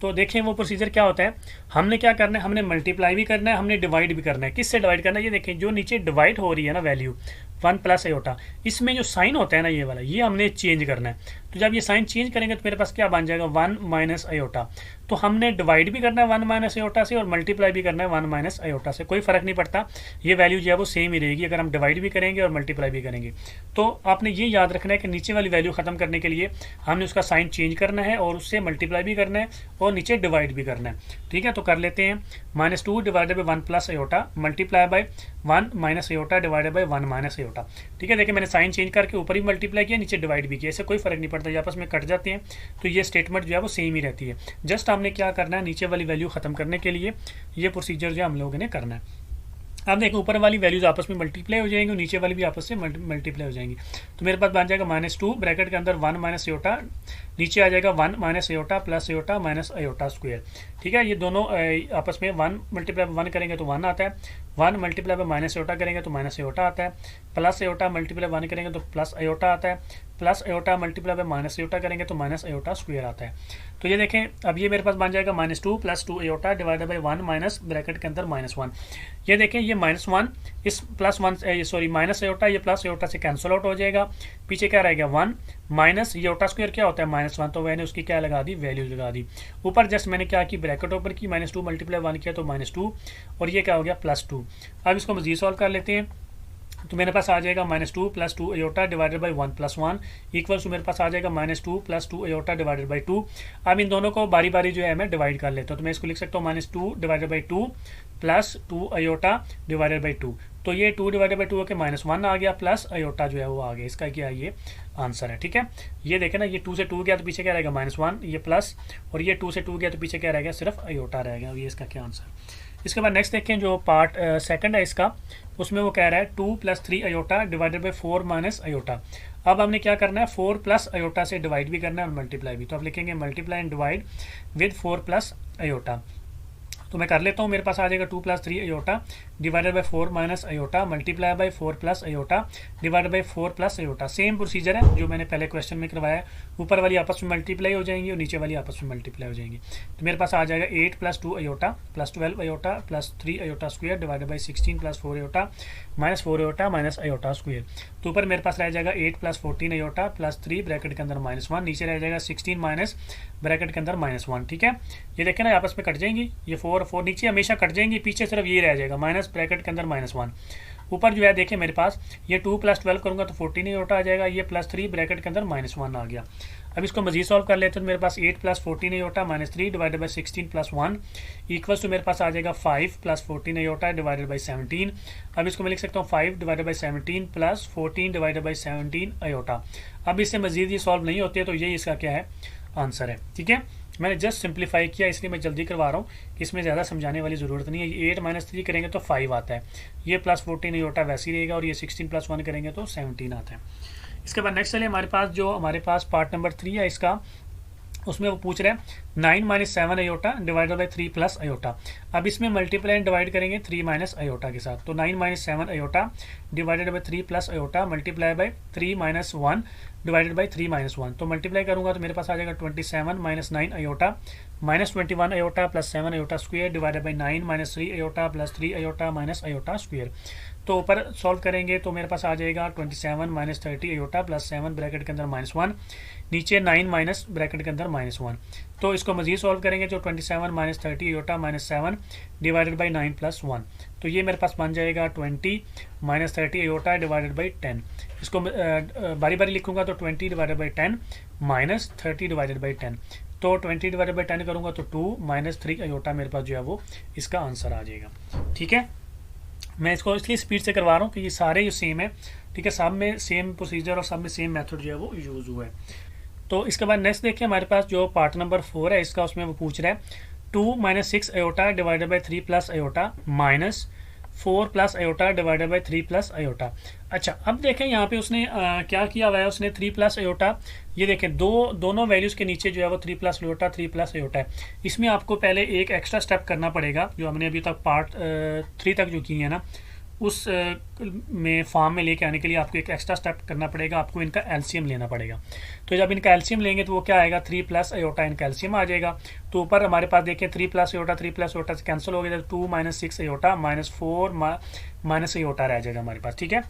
तो देखें वो प्रोसीजर क्या होता है, हमने क्या करना है, हमने मल्टीप्लाई भी करना है, हमने डिवाइड भी करना है। किससे डिवाइड करना है, ये देखें जो नीचे डिवाइड हो रही है ना वैल्यू, 1 प्लस अयोटा। इसमें जो साइन होता है ना ये वाला, ये हमने चेंज करना है। तो जब ये साइन चेंज करेंगे तो मेरे पास क्या बन जाएगा 1 माइनस अयोटा। तो हमने डिवाइड भी करना है 1 माइनस अयोटा से और मल्टीप्लाई भी करना है 1 माइनस अयोटा से, कोई फर्क नहीं पड़ता, ये वैल्यू जो है वो सेम ही रहेगी अगर हम डिवाइड भी करेंगे और मल्टीप्लाई भी करेंगे। तो आपने ये याद रखना है कि नीचे वाली वैल्यू खत्म करने के लिए हमने उसका साइन चेंज करना है और उससे मल्टीप्लाई भी करना है और नीचे डिवाइड भी करना है। ठीक है, तो कर लेते हैं -2 divided by 1 plus iota multiply by 1 minus aorta divided by 1 minus aorta. ठीक है, देखिए मैंने साइन चेंज करके ऊपर ही मल्टीप्लाई किया, नीचे डिवाइड भी किया, इससे कोई फर्क नहीं पड़ता, ये आपस में कट जाते हैं तो ये स्टेटमेंट जो है वो सेम ही रहती है। जस्ट हमने क्या करना है, नीचे वाली वैल्यू खत्म करने के लिए ये प्रोसीजर जो हम लोगों ने करना है। अब देखो ऊपर वाली वैल्यूज आपस में मल्टीप्लाई हो जाएंगी और नीचे वाली भी आपस से मल्टीप्लाई हो जाएंगी। तो मेरे पास बन जाएगा -2 ब्रैकेट के अंदर 1 माइनस अयोटा, नीचे आ जाएगा 1 minus aorta plus iota minus iota square. ठीक है, ये दोनों आपस में 1 मल्टीप्लाई 1 करेंगे तो 1 आता है, 1 मल्टीप्लाई बाय माइनस अयोटा करेंगे तो माइनस अयोटा आता है, प्लस अयोटा मल्टीप्लाई 1 करेंगे तो प्लस अयोटा आता है, plus iota multiply bye minus iota करेंगे तो माइनस अयोटा स्क्वायर आता है। तो ये देखें अब ये मेरे पास बन जाएगा -2 plus 2 iota divided by 1 minus bracket के अंदर -1। ये देखें ये -1 इस +1 सॉरी माइनस अयोटा ये प्लस अयोटा से कैंसिल आउट हो जाएगा, पीछे क्या रहेगा 1 माइनस ये अयोटा स्क्वायर क्या होता है -1, तो मैंने उसकी क्या लगा दी वैल्यू लगा दी। ऊपर जस्ट मैंने क्या की ब्रैकेट ओपन की, -2 मल्टीप्लाई 1 किया तो -2 और ये क्या हो गया +2। अब इसको मजीद सॉल्व कर लेते हैं, तो मेरे पास आ जाएगा -2 plus 2 iota divided by 1 plus 1 equals to मेरे पास आ जाएगा -2 प्लस 2 अयोटा डिवाइडेड बाई 2। अब इन दोनों को बारी बारी जो है मैं डिवाइड कर लेता हूँ, तो मैं इसको लिख सकता हूँ -2 divided by 2 plus 2 iota divided by 2। तो ये 2 डिवाइडेड बाई 2 होकर -1 आ गया प्लस अयोटा जो है वो आ गया, इसका क्या ये आंसर है। ठीक है, ये देखें ना, ये 2 से 2 गया तो पीछे क्या रहेगा -1, ये प्लस, और ये 2 से 2 गया तो पीछे क्या रहेगा सिर्फ अयोटा रहेगा, ये इसका क्या आंसर है। इसके बाद नेक्स्ट देखें जो पार्ट सेकंड है इसका, उसमें वो कह रहा है 2 plus 3 iota divided by 4 minus iota. अब हमने क्या करना है 4 प्लस अयोटा से डिवाइड भी करना है और मल्टीप्लाई भी, तो अब लिखेंगे multiply and divide with 4 plus aorta. तो मैं कर लेता हूँ, मेरे पास आ जाएगा 2 plus 3 iota divided by 4 minus iota multiply by 4 plus iota divided by 4 plus iota. Same procedure है जो मैंने पहले क्वेश्चन में करवाया है, ऊपर वाली आपस में मल्टीप्लाई हो जाएंगी और नीचे वाली आपस में मल्टीप्लाई हो जाएंगी। तो मेरे पास आ जाएगा 8 plus 2 iota plus 12 iota plus 3 iota square divided by 16 plus 4 iota minus 4 iota minus iota square. तो ऊपर मेरे पास रह जाएगा 8 प्लस 14 अयोटा प्लस 3 ब्रैकेट के अंदर -1, नीचे रह जाएगा 16 माइनस ब्रैकेट के अंदर -1। ठीक है, ये देखें ना आपस में कट जाएंगी, ये 4 नीचे हमेशा कट जाएंगी, पीछे सिर्फ ये रह जाएगा माइनस ब्रैकेट के अंदर -1। ऊपर जो है देखें मेरे पास ये 2 प्लस 12 करूंगा तो 14 अयोटा आ जाएगा, ये प्लस 3 ब्रैकेट के अंदर -1 आ गया। अब इसको मजीद सॉल्व कर लेते हैं, तो मेरे पास 8 plus 14 iota minus 3 divided by 16 plus 1 equals to मेरे पास आ जाएगा 5 प्लस 14 अयोटा डिवाइडेड बाई 17। अब इसको मैं लिख सकता हूँ 5 divided by 17 plus 14 divided by 17 iota. अब इससे मजीद ये सॉल्व नहीं होती है, तो यही इसका क्या है आंसर है। ठीक है, मैंने जस्ट सिंप्लीफाई किया इसलिए मैं जल्दी करवा रहा हूँ, इसमें ज़्यादा समझाने वाली ज़रूरत नहीं है। 8 माइनस 3 करेंगे तो 5 आता है, ये प्लस 14 अयोटा वैसे ही रहेगा, और ये 16 प्लस 1 करेंगे तो 17 आता है। इसके बाद नेक्स्ट चलिए हमारे पास पार्ट नंबर 3 है इसका, उसमें वो पूछ रहे हैं 9 minus 7 iota divided by 3 plus iota. अब इसमें मल्टीप्लाई एंड डिवाइड करेंगे 3 माइनस अयोटा के साथ, तो 9 minus 7 iota divided by 3 plus iota multiply by 3 minus 1 divided by 3 minus 1। तो मल्टीप्लाई करूंगा तो मेरे पास आ जाएगा 27 minus 9 iota minus 21 iota plus 7 iota square divided by 9 minus 3 iota plus 3 iota minus iota square. तो ऊपर सॉल्व करेंगे तो मेरे पास आ जाएगा 27 माइनस 30 अयोटा प्लस 7 ब्रैकेट के अंदर -1, नीचे 9 माइनस ब्रैकेट के अंदर -1। तो इसको मजीद सॉल्व करेंगे जो 27 minus 30 iota minus 7 divided by 9 plus 1। तो ये मेरे पास बन जाएगा 20 माइनस 30 अयोटा डिवाइडेड बाई 10। इसको बारी बारी लिखूंगा तो 20 divided by 10 minus 30 divided by 10। तो 20 डिवाइडेड बाई 10 करूंगा तो 2 माइनस 3 अयोटा मेरे पास जो है वो इसका आंसर आ जाएगा। ठीक है, मैं इसको इसलिए स्पीड से करवा रहा हूँ कि ये सारे जो सेम है। ठीक है, सब में सेम प्रोसीजर और सब में सेम मेथड जो है वो यूज़ हुआ है। तो इसके बाद नेक्स्ट देखिए हमारे पास जो पार्ट नंबर 4 है इसका, उसमें वो पूछ रहा है 2 minus 6 iota divided by 3 plus iota minus 4 plus iota divided by 3 plus iota. अच्छा, अब देखें यहाँ पे उसने क्या किया हुआ है, उसने 3 प्लस अयोटा, ये देखें दोनों वैल्यूज़ के नीचे जो है वो 3 प्लस अयोटा 3 प्लस अयोटा है। इसमें आपको पहले एक एक्स्ट्रा स्टेप करना पड़ेगा, जो हमने अभी तक पार्ट 3 तक जो किए हैं ना, उस में फॉर्म में लेके आने के लिए आपको एक एक्स्ट्रा स्टेप करना पड़ेगा, आपको इनका एलसीएम लेना पड़ेगा। तो जब इनका एलसीएम लेंगे तो वो क्या आएगा 3 प्लस अयोटा इनका एलसीएम आ जाएगा। तो ऊपर हमारे पास देखिए 3 प्लस अयोटा से कैंसिल हो गया, तो 2 minus 6 iota minus 4 minus iota रह जाएगा हमारे पास। ठीक है,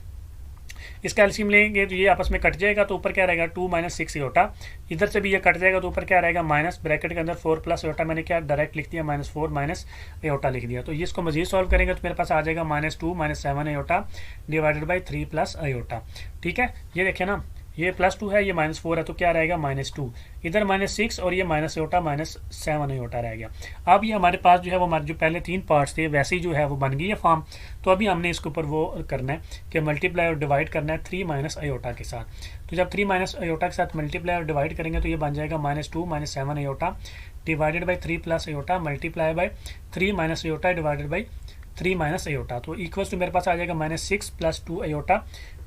इसका एलसीएम लेंगे तो ये आपस में कट जाएगा, तो ऊपर क्या रहेगा 2 माइनस 6 आयोटा, इधर से भी ये कट जाएगा तो ऊपर क्या रहेगा माइनस, ब्रैकेट के अंदर 4 प्लस आयोटा, मैंने क्या डायरेक्ट लिख दिया -4 माइनस आयोटा लिख दिया। तो ये इसको मजीद सॉल्व करेंगे तो मेरे पास आ जाएगा -2 minus 7 iota divided by 3 plus iota. ठीक है, ये देखें ना, ये +2 है, ये -4 है, तो क्या रहेगा -2, इधर -6 और ये माइनस आयोटा -7 आयोटा रह गया। अब ये हमारे पास जो है वो हमारे जो पहले 3 पार्ट्स थे वैसे ही जो है वो बन गई है फॉर्म। तो अभी हमने इसके ऊपर वो करना है कि मल्टीप्लाई और डिवाइड करना है 3 माइनस आयोटा के साथ। तो जब 3 माइनस आयोटा के साथ मल्टीप्लाई और डिवाइड करेंगे तो ये बन जाएगा -2 minus 7 iota divided by 3 plus iota multiply by 3 minus iota divided by 3 minus iota. तो इक्वल्स टू मेरे पास आ जाएगा -6 plus 2 iota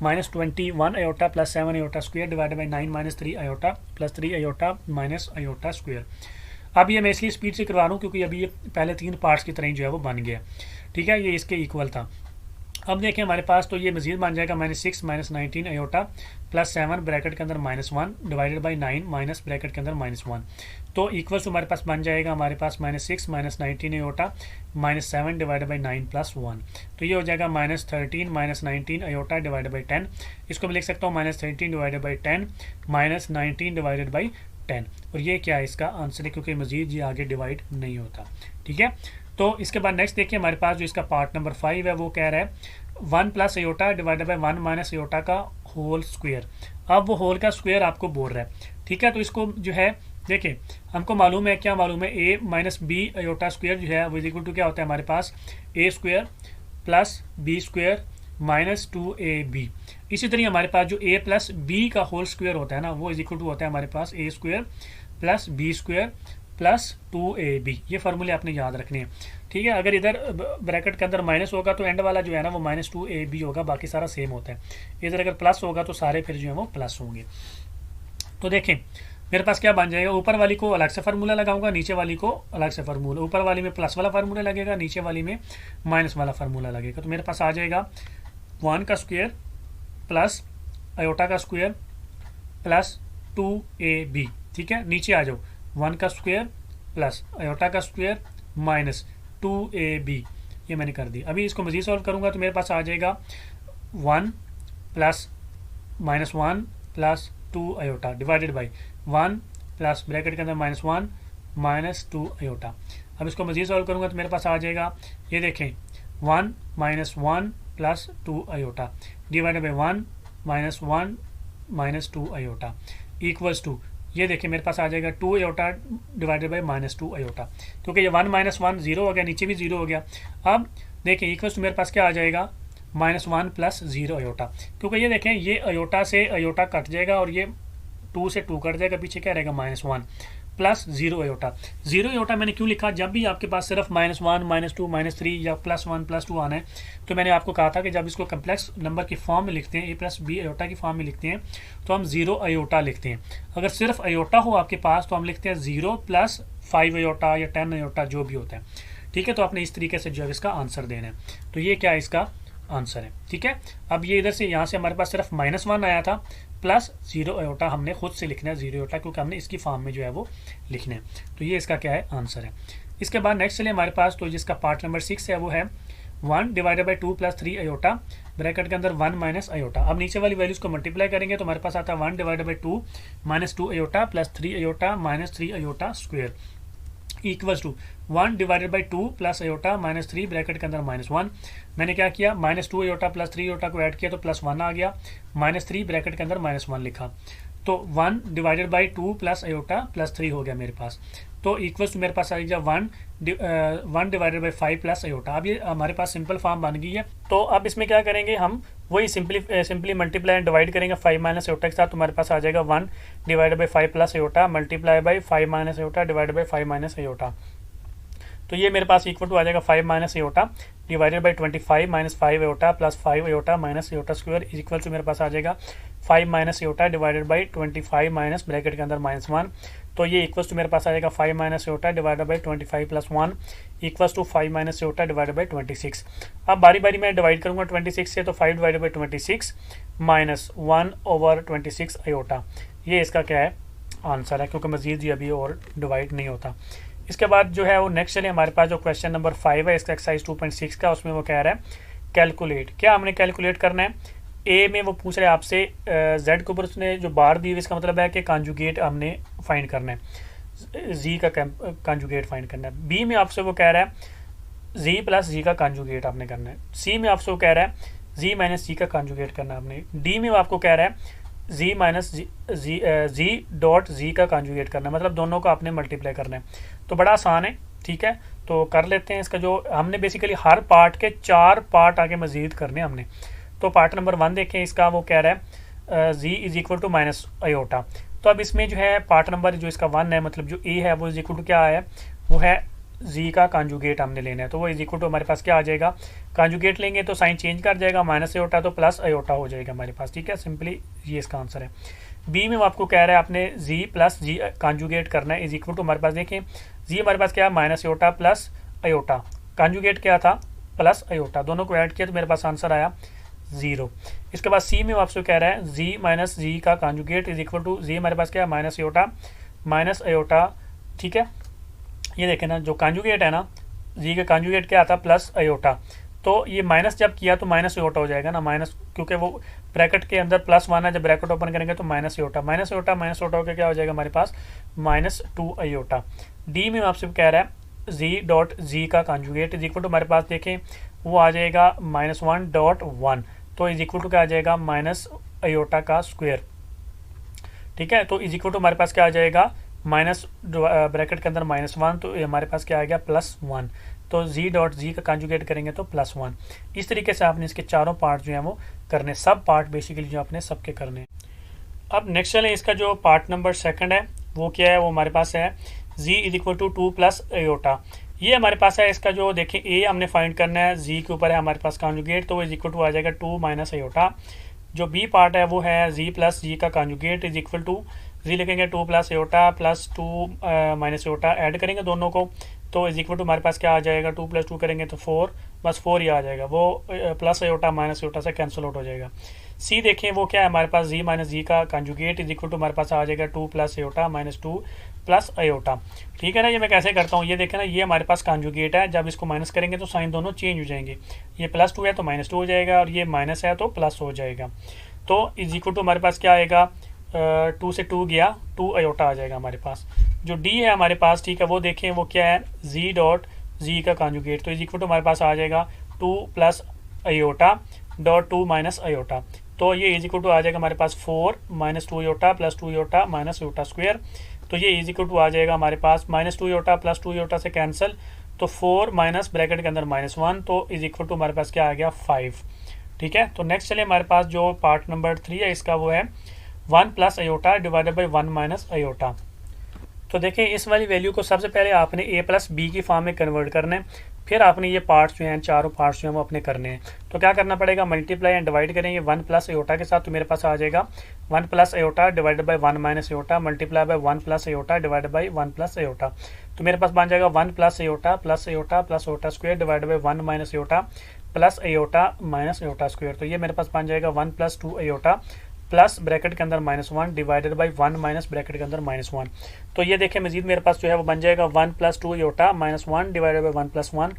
-21 iota plus 7 iota square divided by 9 minus 3 iota plus 3 iota minus iota square. अब ये मैं इसलिए speed से करवा रहा हूँ क्योंकि अभी ये पहले 3 पार्ट्स की तरह जो है वो बन गया। ठीक है, ये इसके इक्वल था। अब देखें हमारे पास तो ये मजीद बन जाएगा -6 माइनस 19 आयोटा प्लस 7 ब्रैकेट के अंदर -1 डिवाइडेड बाई 9 माइनस ब्रैकेट के अंदर -1। तो इक्वल्स हमारे पास बन जाएगा हमारे पास -6 minus 19 iota -7 divided by 9 plus 1। तो ये हो जाएगा -13 माइनस 19 आयोटा डिवाइडेड बाई 10। इसको मैं लिख सकता हूँ -13 divided by 10 minus 19 divided by 10। और ये क्या है इसका आंसर है, क्योंकि मजीद ये आगे डिवाइड नहीं होता। ठीक है, तो इसके बाद नेक्स्ट देखिए हमारे पास जो इसका पार्ट नंबर 5 है वो कह रहा है 1 plus iota divided by 1 minus iota का होल स्क्वायर। अब वो होल का स्क्वायर आपको बोल रहा है। ठीक है, तो इसको जो है देखिए हमको मालूम है, क्या मालूम है, a minus B iota square जो है वो इक्वल टू क्या होता है हमारे पास a स्क्वायर plus B square minus 2ab। इसी तरह हमारे पास जो a प्लस बी का होल स्क्वायर होता है ना वो इक्वल टू होता है हमारे पास a स्क्वायर plus B square plus 2ab। ये फार्मूले आपने याद रखने हैं। ठीक है, अगर इधर ब्रैकेट के अंदर माइनस होगा तो एंड वाला जो है ना वो -2ab होगा, बाकी सारा सेम होता है। इधर अगर प्लस होगा तो सारे फिर जो है वो प्लस होंगे। तो देखें मेरे पास क्या बन जाएगा, ऊपर वाली को अलग से फार्मूला लगाऊंगा, नीचे वाली को अलग से फार्मूला, ऊपर वाली में प्लस वाला फार्मूला लगेगा, नीचे वाली में माइनस वाला फार्मूला लगेगा। तो मेरे पास आ जाएगा 1 का स्क्वायर प्लस आयोटा का स्क्वायर प्लस 2ab। ठीक है, नीचे आ जाओ 1 का स्क्वायर प्लस आयोटा का स्क्वायर माइनस 2ab, ये मैंने कर दिया। अभी इसको मजीद सॉल्व करूंगा तो मेरे पास आ जाएगा 1 plus -1 plus 2 iota divided by 1 plus bracket के अंदर -1 माइनस 2 आयोटा। अब इसको मजीद सॉल्व करूंगा तो मेरे पास आ जाएगा, ये देखें 1 minus 1 plus 2 iota divided by 1 minus 1 minus 2 iota equals to, ये देखिए मेरे पास आ जाएगा 2 आयोटा डिवाइडेड बाई -2 आयोटा, क्योंकि ये 1 माइनस 1 0 हो गया, नीचे भी 0 हो गया। अब देखें इक्वल्स टू मेरे पास क्या आ जाएगा -1 प्लस 0 आयोटा, क्योंकि ये देखें ये आयोटा से आयोटा कट जाएगा और ये 2 से 2 कट जाएगा, पीछे क्या रहेगा -1 प्लस 0 आयोटा। 0 आयोटा मैंने क्यों लिखा, जब भी आपके पास सिर्फ -1 -2 -3 या +1 +2 आना है तो मैंने आपको कहा था कि जब इसको कम्प्लेक्स नंबर की फॉर्म में लिखते हैं, a प्लस बी आयोटा की फॉर्म में लिखते हैं तो हम 0 आयोटा लिखते हैं। अगर सिर्फ आयोटा हो आपके पास तो हम लिखते हैं 0 प्लस 5 आयोटा या 10 आयोटा जो भी होता है। ठीक है, तो आपने इस तरीके से जो है इसका आंसर देना है। तो ये क्या है इसका आंसर है। ठीक है, अब ये इधर से यहाँ से हमारे पास सिर्फ -1 आया था प्लस 0 आयोटा हमने खुद से लिखना है 0 आयोटा, क्योंकि हमने इसकी फॉर्म में जो है वो लिखना है। तो ये इसका क्या है आंसर है। इसके बाद नेक्स्ट चलिए हमारे पास तो जिसका पार्ट नंबर 6 है वो है 1 divided by 2 plus 3 iota bracket के अंदर 1 माइनस आयोटा। अब नीचे वाली वैल्यूज को मल्टीप्लाई करेंगे तो हमारे पास आता है 1 divided by 2 minus 2 iota plus 3 iota minus 3 iota square equals to 1 divided by 2 plus iota minus 3 bracket के अंदर -1। मैंने क्या किया, -2 आयोटा प्लस 3 आयोटा को ऐड किया तो +1 आ गया, -3 ब्रैकेट के अंदर -1 लिखा, तो 1 divided by 2 plus iota plus 3 हो गया मेरे पास। तो इक्वल्स टू मेरे पास आ गया 1 डिवाइडेड बाई 5 प्लस आयोटा। अब ये हमारे पास सिंपल फॉर्म बन गई है। तो अब इसमें क्या करेंगे, हम वही सिंपली मल्टीप्लाई एंड डिवाइड करेंगे 5 माइनस आयोटा के साथ। तो हमारे पास आ जाएगा 1 divided by 5 plus iota multiply by 5 minus iota divided by 5 minus iota. तो ये मेरे पास इक्वल टू आ जाएगा 5 minus iota divided by 25 minus 5 iota plus 5 iota minus iota square equal to मेरे पास आ जाएगा 5 minus iota divided by 25 minus bracket के अंदर -1। तो ये इक्वल्स टू मेरे पास आ जाएगा 5 minus iota divided by 25 plus 1 equals to 5 minus iota divided by 26। अब बारी बारी में डिवाइड करूंगा 26 से, तो 5 डिवाइडेड बाई 26 माइनस 1/26 आयोटा। ये इसका क्या है आंसर है, क्योंकि मजीद ये अभी और डिवाइड नहीं होता। इसके बाद जो है वो नेक्स्ट चलिए हमारे पास जो क्वेश्चन नंबर 5 है इसका एक्सरसाइज 2.6 का, उसमें वो कह रहा है कैलकुलेट। क्या हमने कैलकुलेट करना है, ए में वो पूछ रहे हैं आपसे जेड के ऊपर उसने जो बार दी हुई, इसका मतलब है कि कॉन्जुगेट हमने फाइंड करना है, जी का कॉन्जुगेट फाइंड करना है। बी में आपसे वो कह रहा है जी प्लस जी का कॉन्जुगेट आपने करना है। सी में आपसे वो कह रहा है जी माइनस जी का कॉन्जुगेट करना है आपने। डी में आपको कह रहा है जी माइनस जी डॉट जी का कॉन्जुगेट करना है, मतलब दोनों को आपने मल्टीप्लाई करना है। तो बड़ा आसान है, ठीक है, तो कर लेते हैं। इसका जो हमने बेसिकली हर पार्ट के 4 पार्ट आगे मजीद करने हमने। तो पार्ट नंबर 1 देखें, इसका वो कह रहा है z is equal to minus iota. तो अब इसमें जो है पार्ट नंबर जो इसका 1 है, मतलब जो ए है वो इज इक्वल टू क्या है, वो है जी का कॉन्जुगेट हमने लेना है। तो वो इज इक्वल टू हमारे पास क्या आ जाएगा, कॉन्जुगेट लेंगे तो साइन चेंज कर जाएगा, माइनस अयोटा तो प्लस अयोटा हो जाएगा हमारे पास, ठीक है, सिंपली ये इसका आंसर है। बी में वो आपको कह रहा है आपने जी प्लस जी कॉन्जुगेट करना है, इज इक्वल टू हमारे पास देखें जी हमारे पास क्या है minus iota plus aorta, conjugate क्या था प्लस अयोटा, दोनों को ऐड किया तो मेरे पास आंसर आया 0। इसके बाद सी में आपसे कह रहा है जी माइनस जी का कॉन्जुगेट इज इक्वल टू जी हमारे पास क्या है माइनस अयोटा, ठीक है। ये देखें ना, जो कॉन्जुगेट है ना, जी का कॉन्जुगेट क्या आता प्लस अयोटा, तो ये माइनस जब किया तो माइनस अयोटा हो जाएगा ना, माइनस क्योंकि वो ब्रैकेट के अंदर +1 है, जब ब्रैकेट ओपन करेंगे तो माइनस अयोटा होकर क्या हो जाएगा हमारे पास -2 अयोटा। डी में आपसे कह रहा है जी डॉट जी का कॉन्जुगेट इज इक्वल टू हमारे पास देखें वो आ जाएगा -1.1, तो इज इक्वल टू क्या आ जाएगा माइनस अयोटा का स्क्वायर, ठीक है। तो इज इक्वल टू हमारे पास क्या आ जाएगा माइनस ब्रैकेट के अंदर -1, तो हमारे पास क्या आ गया +1, तो जी डॉट जी का कॉन्जुगेट करेंगे तो +1। इस तरीके से आपने इसके चारों पार्ट जो हैं वो करने, सब पार्ट बेसिकली जो आपने सबके करने हैं। अब नेक्स्ट चलें, इसका जो पार्ट नंबर 2 है वो क्या है, वो हमारे पास है z is equal to 2 plus iota. ये हमारे पास है, इसका जो देखें ए हमने फाइंड करना है, जी के ऊपर है हमारे पास कॉन्जुगेट, तो इज इक्वल टू आ जाएगा 2 माइनस अयोटा। जो बी पार्ट है वो है जी प्लस जी का कॉन्जुगेट इज इक्वल टू जी लिखेंगे 2 plus aorta plus 2 minus aorta, add करेंगे दोनों को तो इज इक्वल टू हमारे पास क्या आ जाएगा 2 + 2 करेंगे तो 4, बस 4 ही आ जाएगा, वो प्लस अयोटा माइनस अयोटा से कैंसिल आउट हो जाएगा। सी देखें वो क्या है हमारे पास जी माइनस जी का कॉन्जुगेट इज इक्वल टू हमारे पास आ जाएगा 2 प्लस अयोटा -2 प्लस अयोटा, ठीक है ना। ये मैं कैसे करता हूँ, ये देखें ना, ये हमारे पास कॉन्जुगेट है, जब इसको माइनस करेंगे तो साइन दोनों चेंज हो जाएंगे, ये +2 है तो -2 हो जाएगा और ये माइनस है तो प्लस हो जाएगा। तो इज इक्वल टू हमारे पास क्या आएगा 2 से 2 गया 2 अयोटा आ जाएगा हमारे पास। जो डी है हमारे पास, ठीक है, वो देखें वो क्या है जी डॉट जी का कॉन्जुगेट, तो इज इक्वल टू हमारे पास आ जाएगा 2 plus iota dot 2 minus iota, तो ये इज इक्वल टू आ जाएगा हमारे पास 4 -2 iota plus 2 iota minus iota square, तो ये इज इक्वल टू आ जाएगा हमारे पास -2 अयोटा प्लस 2 अयोटा से कैंसिल, तो 4 माइनस ब्रैकेट के अंदर -1, तो इज इक्वल टू हमारे पास क्या आ गया 5, ठीक है। तो नेक्स्ट चलिए हमारे पास जो पार्ट नंबर 3 है इसका वो है 1 plus iota divided by 1 minus iota. तो देखें इस वाली वैल्यू को सबसे पहले आपने a प्लस बी की फॉर्म में कन्वर्ट करना है, फिर आपने ये पार्ट्स जो हैं चारों पार्ट्स जो हैं वो अपने करने हैं। तो क्या करना पड़ेगा, मल्टीप्लाई एंड डिवाइड करेंगे 1 प्लस अयोटा के साथ, तो मेरे पास आ जाएगा 1 plus iota divided by 1 minus iota multiply by 1 plus iota divided by 1 plus aorta, तो मेरे पास बन जाएगा 1 plus aorta plus iota square divided by 1 minus aorta plus iota minus iota square, तो ये मेरे पास बन जाएगा 1 + 2 अयोटा प्लस ब्रैकेट के अंदर -1 डिवाइडेड बाई 1 माइनस ब्रैकेट के अंदर -1। तो ये देखें मजीद मेरे पास जो है वो बन जाएगा 1 + 2 अयोटा -1 डिवाइडेड बाई 1 + 1,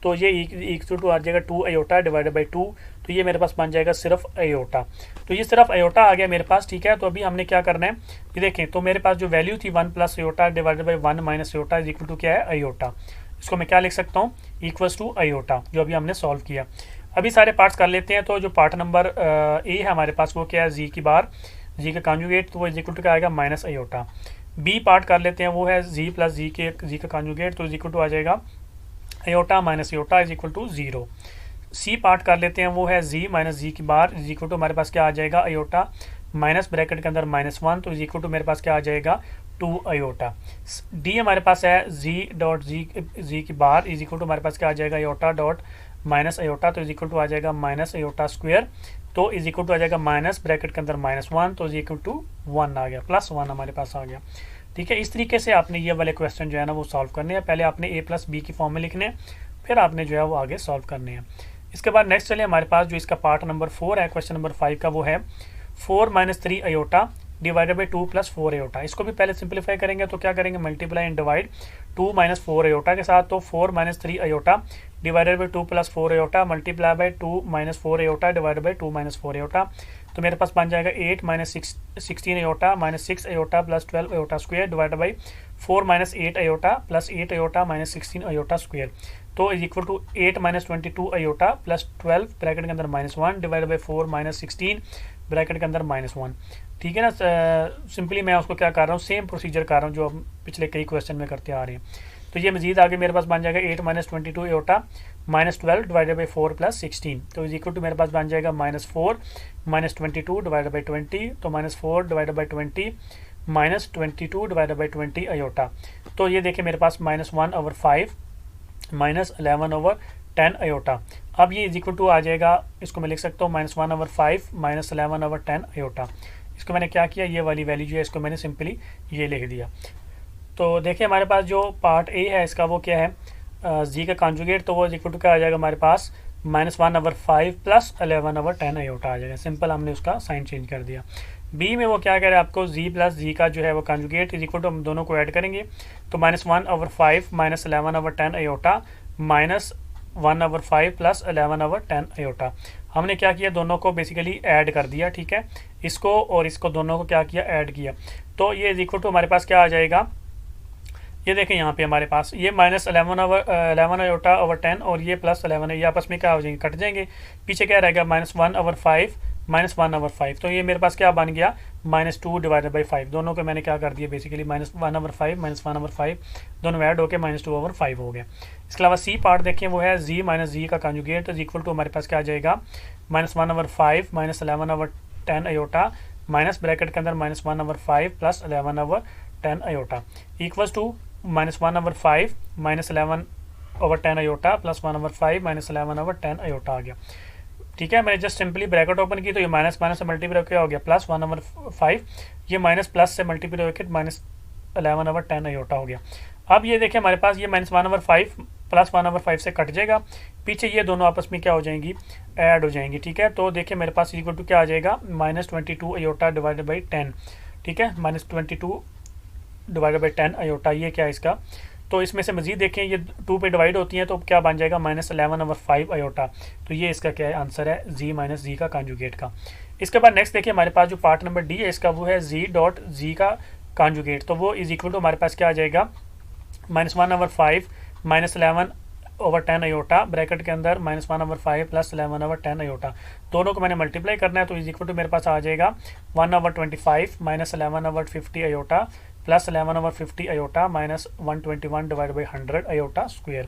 तो ये इक्वल टू आ जाएगा 2 अयोटा डिवाइडेड बाई 2, तो ये मेरे पास बन जाएगा सिर्फ अयोटा। तो ये सिर्फ अयोटा आ गया मेरे पास, ठीक है। तो अभी हमने क्या करना है, ये देखें तो मेरे पास जो वैल्यू थी 1 plus iota divided by 1 minus iota is equal to क्या है अयोटा, इसको मैं क्या लिख सकता हूँ इक्वल्स टू अयोटा, जो अभी हमने सॉल्व किया। अभी सारे पार्ट्स कर लेते हैं। तो जो पार्ट नंबर ए है हमारे पास वो क्या है जी की बार जी का कॉन्जुगेट, तो वो इज इक्वल टू क्या आएगा माइनस अयोटा। बी पार्ट कर लेते हैं, वो है जी प्लस जी का कॉन्जुगेट, तो इज इक्वल टू आ जाएगा iota minus iota is equal to 0। C part कर लेते हैं, वो है जी माइनस जी की बार इज इक्वल टू हमारे पास क्या आ जाएगा अयोटा माइनस ब्रैकेट के अंदर -1, तो इज इक्वल टू मेरे पास क्या आ जाएगा 2 अयोटा। डी हमारे पास है जी डॉट जी की बार इज इक्वल टू हमारे पास क्या आ जाएगा अयोटा डॉट माइनस अयोटा, तो इज इक्वल टू आ जाएगा माइनस अयोटा स्क्वायर, तो इज इक्वल टू आ जाएगा माइनस ब्रैकेट के अंदर -1, तो इज इक्वल टू 1 आ गया, +1 हमारे पास आ गया, ठीक है। इस तरीके से आपने ये वाले क्वेश्चन जो है ना वो सॉल्व करने हैं। पहले आपने a प्लस बी की फॉर्म में लिखने हैं, फिर आपने जो है वो आगे सॉल्व करने हैं। इसके बाद नेक्स्ट चलिए हमारे पास जो इसका पार्ट नंबर 4 है क्वेश्चन नंबर 5 का, वो है 4 - 3 अयोटा डिवाइडेड बाई 2 + 4 अयोटा। इसको भी पहले सिंप्लीफाई करेंगे, तो क्या करेंगे मल्टीप्लाई एंड डिवाइड 2 - 4 अयोटा के साथ, तो 4 - 3 iota divided by 2 plus 4 iota multiply by 2 minus 4 iota divided by 2 minus 4 iota. तो मेरे पास बन जाएगा 8 minus 16 iota minus 6 iota plus 12 iota square divided by 4 minus 8 iota plus 8 iota minus 16 iota square. तो is equal to 8 minus 22 iota plus 12 bracket के अंदर -1 divided by 4 minus 16 bracket के अंदर -1। ठीक है ना। सिंपली मैं उसको क्या कर रहा हूँ, सेम प्रोसीजर कर रहा हूँ जो हम पिछले कई क्वेश्चन में करते आ रहे हैं। तो ये मजीद आगे मेरे पास बन जाएगा 8 minus 22 iota minus 12 divided by 4 plus 16। तो इज इक्वल टू मेरे पास बन जाएगा -4 माइनस 22 डिवाइडेड बाई 20। तो -4 divided by 20 minus 22 divided by 20 iota. तो ये देखिए मेरे पास -1/5 माइनस 11/10 आयोटा। अब ये इज इक्वल टू आ जाएगा, इसको मैं लिख सकता हूँ -1/5 माइनस 11/10 आयोटा। इसको मैंने क्या किया, ये वाली वैल्यू जो है इसको मैंने सिंपली ये लिख दिया। तो देखिए हमारे पास जो पार्ट ए है इसका वो क्या है, जी का कॉन्जुगेट। तो वो इक्वल टू क्या आ जाएगा हमारे पास -1/5 प्लस 11/10 आयोटा आ जाएगा। सिंपल हमने उसका साइन चेंज कर दिया। बी में वो क्या कह रहा है आपको, जी प्लस जी का जो है वो कॉन्जुगेट इज इक्वल टू, हम दोनों को ऐड करेंगे। तो -1/5 minus 11/10 iota minus 1/5 plus 11/10 iota. हमने क्या किया, दोनों को बेसिकली ऐड कर दिया। ठीक है, इसको और इसको दोनों को क्या किया, ऐड किया। तो ये इज इक्वल टू हमारे पास क्या आ जाएगा, ये देखें यहाँ पे हमारे पास ये -11 आयोटा/10 और ये प्लस 11 है, ये आपस में क्या हो जाएंगे, कट जाएंगे। पीछे क्या रहेगा -1/5 माइनस 1/5। तो ये मेरे पास क्या बन गया, -2 डिवाइडेड बाई 5। दोनों को मैंने क्या कर दिया, बेसिकली -1/5 माइनस 1/5 दोनों ऐड होकर -2/5 हो गया। इसके अलावा सी पार्ट देखें, वो है जी माइनस जी का कॉन्जुगेट इज इक्वल टू हमारे पास क्या आ जाएगा, -1/5 माइनस 11/10 आयोटा माइनस ब्रैकेट के अंदर -1/5 plus 11/10 iota equals to -1/5 minus 11/10 iota plus 1/5 minus 11/10 iota आ गया। ठीक है, मैंने जस्ट सिंपली ब्रैकेट ओपन की तो ये माइनस माइनस से मल्टीप्लाई क्या हो गया, प्लस 1/5। ये माइनस प्लस से मल्टीप्लाई होकर -11/10 आयोटा हो गया। अब ये देखें हमारे पास ये -1/5 प्लस 1/5 से कट जाएगा, पीछे ये दोनों आपस में क्या हो जाएंगी, ऐड हो जाएंगी। ठीक है, तो देखिए मेरे पास इक्वल टू क्या आ जाएगा, -22 आयोटा डिवाइडेड बाई 10। ठीक है, -22 डिवाइडेड बाई 10 आयोटा, ये क्या है इसका। तो इसमें से मजीद देखें, ये 2 पे डिवाइड होती हैं तो क्या बन जाएगा, -11/5 आयोटा। तो ये इसका क्या है, आंसर है जी माइनस जी का कॉन्जुगेट का। इसके बाद नेक्स्ट देखिए हमारे पास जो पार्ट नंबर डी है इसका, वो है जी डॉट जी का कॉन्जुगेट। तो वो इज इक्वल टू हमारे पास क्या आ जाएगा, -1/5 माइनस 11/10 आयोटा ब्रैकेट के अंदर -1/5 प्लस 11/10 आयोटा। दोनों को मैंने मल्टीप्लाई करना है, तो इज इक्वल टू मेरे पास आ जाएगा 1/25 minus 11/50 iota plus 11/50 iota minus 121 divide by 100 iota square.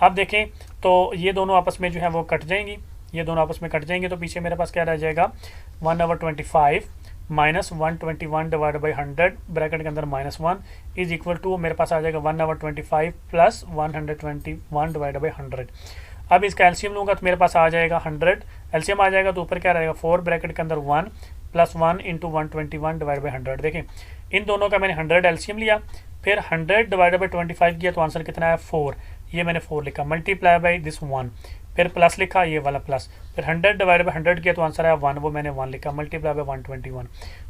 अब देखें तो ये दोनों आपस में जो है वो कट जाएंगी, ये दोनों आपस में कट जाएंगे। तो पीछे मेरे पास क्या रह जाएगा, 1/25 माइनस 121 डिवाइड बाई 100 ब्रैकेट के अंदर -1 इज इक्वल टू मेरे पास आ जाएगा 1/25 प्लस 121 डिवाइड बाई 100। अब इसका एलसीएम लूँगा तो मेरे पास आ जाएगा 100, एलसीएम आ जाएगा तो ऊपर क्या रहेगा 4 ब्रैकेट के अंदर 1 प्लस 1 इंटू 121 डिवाइड बाई 100। देखें इन दोनों का मैंने 100 एलसीएम लिया, फिर 100 डिवाइड बाई 25 किया तो आंसर कितना है 4। ये मैंने 4 लिखा, मल्टीप्लाई बाई दिस 1, फिर प्लस लिखा ये वाला प्लस, फिर 100 डिवाइड बाई 100 किया तो आंसर है 1, वो मैंने 1 लिखा, मल्टीप्लाई बाई 121।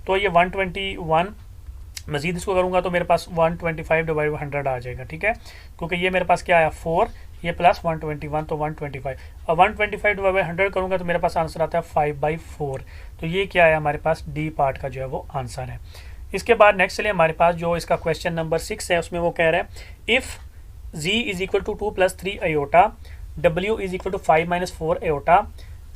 तो ये 121 मजीद इसको करूँगा तो मेरे पास 125 डिवाइड बाई 100 आ जाएगा। ठीक है, क्योंकि ये मेरे पास क्या आया 4, ये प्लस 121 तो 125। अब 125 डिवाइड बाई 100 करूँगा तो मेरे पास आंसर आता है 5/4। तो ये क्या है हमारे पास डी पार्ट का जो है वो आंसर है। इसके बाद नेक्स्ट चलिए हमारे पास जो इसका क्वेश्चन नंबर 6 है, उसमें वो कह रहा है if z is equal to 2 + 3 iota, w is equal to 5 - 4 iota,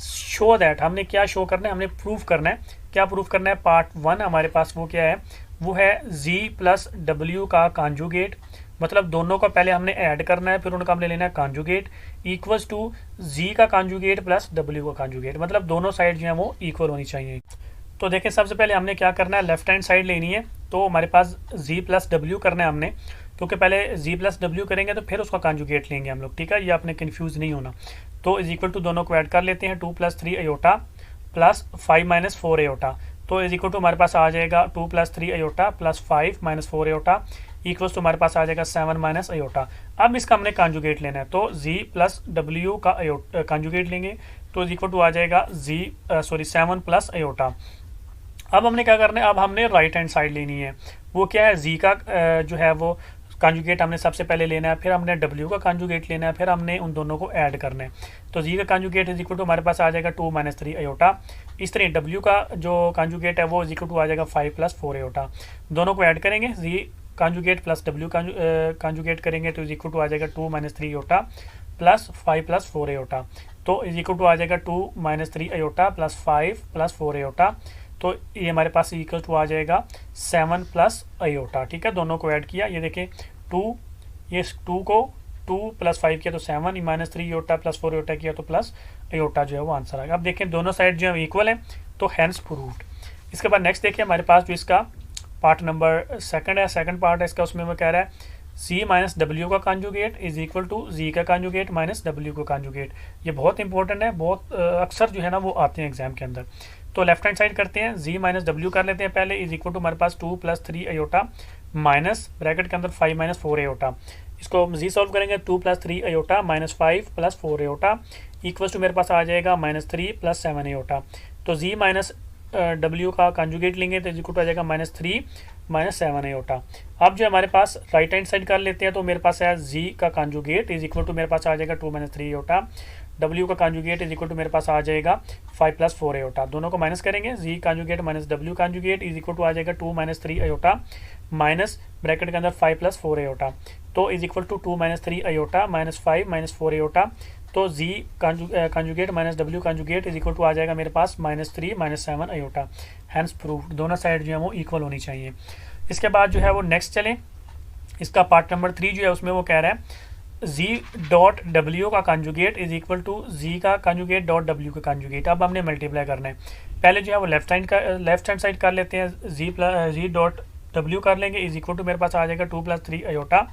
show that. हमने क्या शो करना है, हमने प्रूफ करना है। क्या प्रूफ करना है, पार्ट 1 हमारे पास वो क्या है, वो है z प्लस w का कॉन्जुगेट। मतलब दोनों को पहले हमने ऐड करना है, फिर उनका हमने लेना है कॉन्जुगेट, इक्वल्स टू z का कॉन्जुगेट प्लस w का कॉन्जुगेट। मतलब दोनों साइड जो है वो इक्वल होनी चाहिए। तो देखें सबसे पहले हमने क्या करना है, लेफ्ट हैंड साइड लेनी है। तो हमारे पास z प्लस w करना है हमने, क्योंकि पहले z प्लस w करेंगे तो फिर उसका कॉन्जुगेट लेंगे हम लोग। ठीक है, ये आपने कन्फ्यूज़ नहीं होना। तो इज इक्वल टू दोनों को ऐड कर लेते हैं, 2 + 3 आयोटा प्लस 5 - 4 आयोटा। तो इज इक्वल टू हमारे पास आ जाएगा 2 + 3 iota plus 5 - 4 iota equals to हमारे पास आ जाएगा 7 - आयोटा। अब इसका हमने कॉन्जुगेट लेना है, तो z प्लस w का कॉन्जुगेट लेंगे तो इज इक्वल टू आ जाएगा 7 प्लस आयोटा। अब हमने क्या करना है, अब हमने राइट हैंड साइड लेनी है। वो क्या है, z का जो है वो कांजुगेट हमने सबसे पहले लेना है, फिर हमने डब्ल्यू का कांजुगेट लेना है, फिर हमने उन दोनों को ऐड करना है। तो जी का कांजुगेट इज इक्वल टू हमारे पास आ जाएगा 2 - 3 अयोटा। इस तरह डब्ल्यू का जो कांजुगेट है वो इज इक्वल टू आ जाएगा 5 + 4 अयोटा। दोनों को ऐड करेंगे, जी कांजुगेट प्लस डब्ल्यू कांजुगेट करेंगे तो इज इक्वल टू आ जाएगा 2 - 3 अयोटा प्लस 5 + 4 अयोटा। तो इज इक्वल टू आ जाएगा 2 - 3 अयोटा प्लस 5 + 4 अयोटा। तो ये हमारे पास इक्वल टू आ जाएगा 7 + अयोटा। ठीक है, दोनों को ऐड किया, ये देखें 2, ये 2 को 2 + 5 किया तो 7, -3 अयोटा प्लस 4 अयोटा किया तो प्लस अयोटा जो है वो आंसर आएगा। अब देखें दोनों साइड जो है इक्वल है, तो हैंस प्रूव्ड। इसके बाद नेक्स्ट देखिए हमारे पास जो इसका पार्ट नंबर सेकंड है, सेकंड पार्ट है इसका, उसमें वो कह रहा है C - W का conjugate is equal to Z का कांजुगेट माइनस W का कांजुगेट। ये बहुत इंपॉर्टेंट है, बहुत अक्सर जो है ना वो आते हैं एग्जाम के अंदर। तो लेफ्ट हैंड साइड करते हैं, Z - W कर लेते हैं पहले, इज इक्वल टू हमारे पास 2 + 3 अयोटा माइनस ब्रैकेट के अंदर 5 - 4 अयोटा। इसको हम Z सॉल्व करेंगे, 2 + 3 iota minus 5 + 4 iota equal to मेरे पास आ जाएगा -3 + 7 अयोटा। तो Z - W का कांजुगेट लेंगे तो इज इक्वल टू आ जाएगा -3 - 7 अयोटा। अब जो हमारे पास राइट हैंड साइड कर लेते हैं, तो मेरे पास है Z का कांजुगेट इज इक्वल टू मेरे पास आ जाएगा 2 - 3 अयोटा। W का कांजुगेट इज इक्वल टू मेरे पास आ जाएगा 5 + 4 अयोटा। दोनों को माइनस करेंगे, Z conjugate minus W conjugate is equal to आ जाएगा 2 - 3 अयोटा माइनस ब्रैकेट के अंदर 5 + 4 अयोटा। तो is equal to 2 - 3 iota minus 5 - 4 iota. तो Z conjugate minus W conjugate is equal to आ जाएगा मेरे पास -3 - 7 अयोटा। हैंस प्रूव्ड, दोनों साइड जो है वो इक्वल होनी चाहिए। इसके बाद जो है वो नेक्स्ट चलें, इसका पार्ट नंबर 3 जो है उसमें वो कह रहा है Z.W का conjugate is equal to Z का कांजुगेट .W का कांजुगेट। अब हमने मल्टीप्लाई करना है, पहले जो है वो लेफ्ट हैंड साइड कर लेते हैं, Z.W कर लेंगे इज इक्वल टू मेरे पास आ जाएगा 2 + 3 iota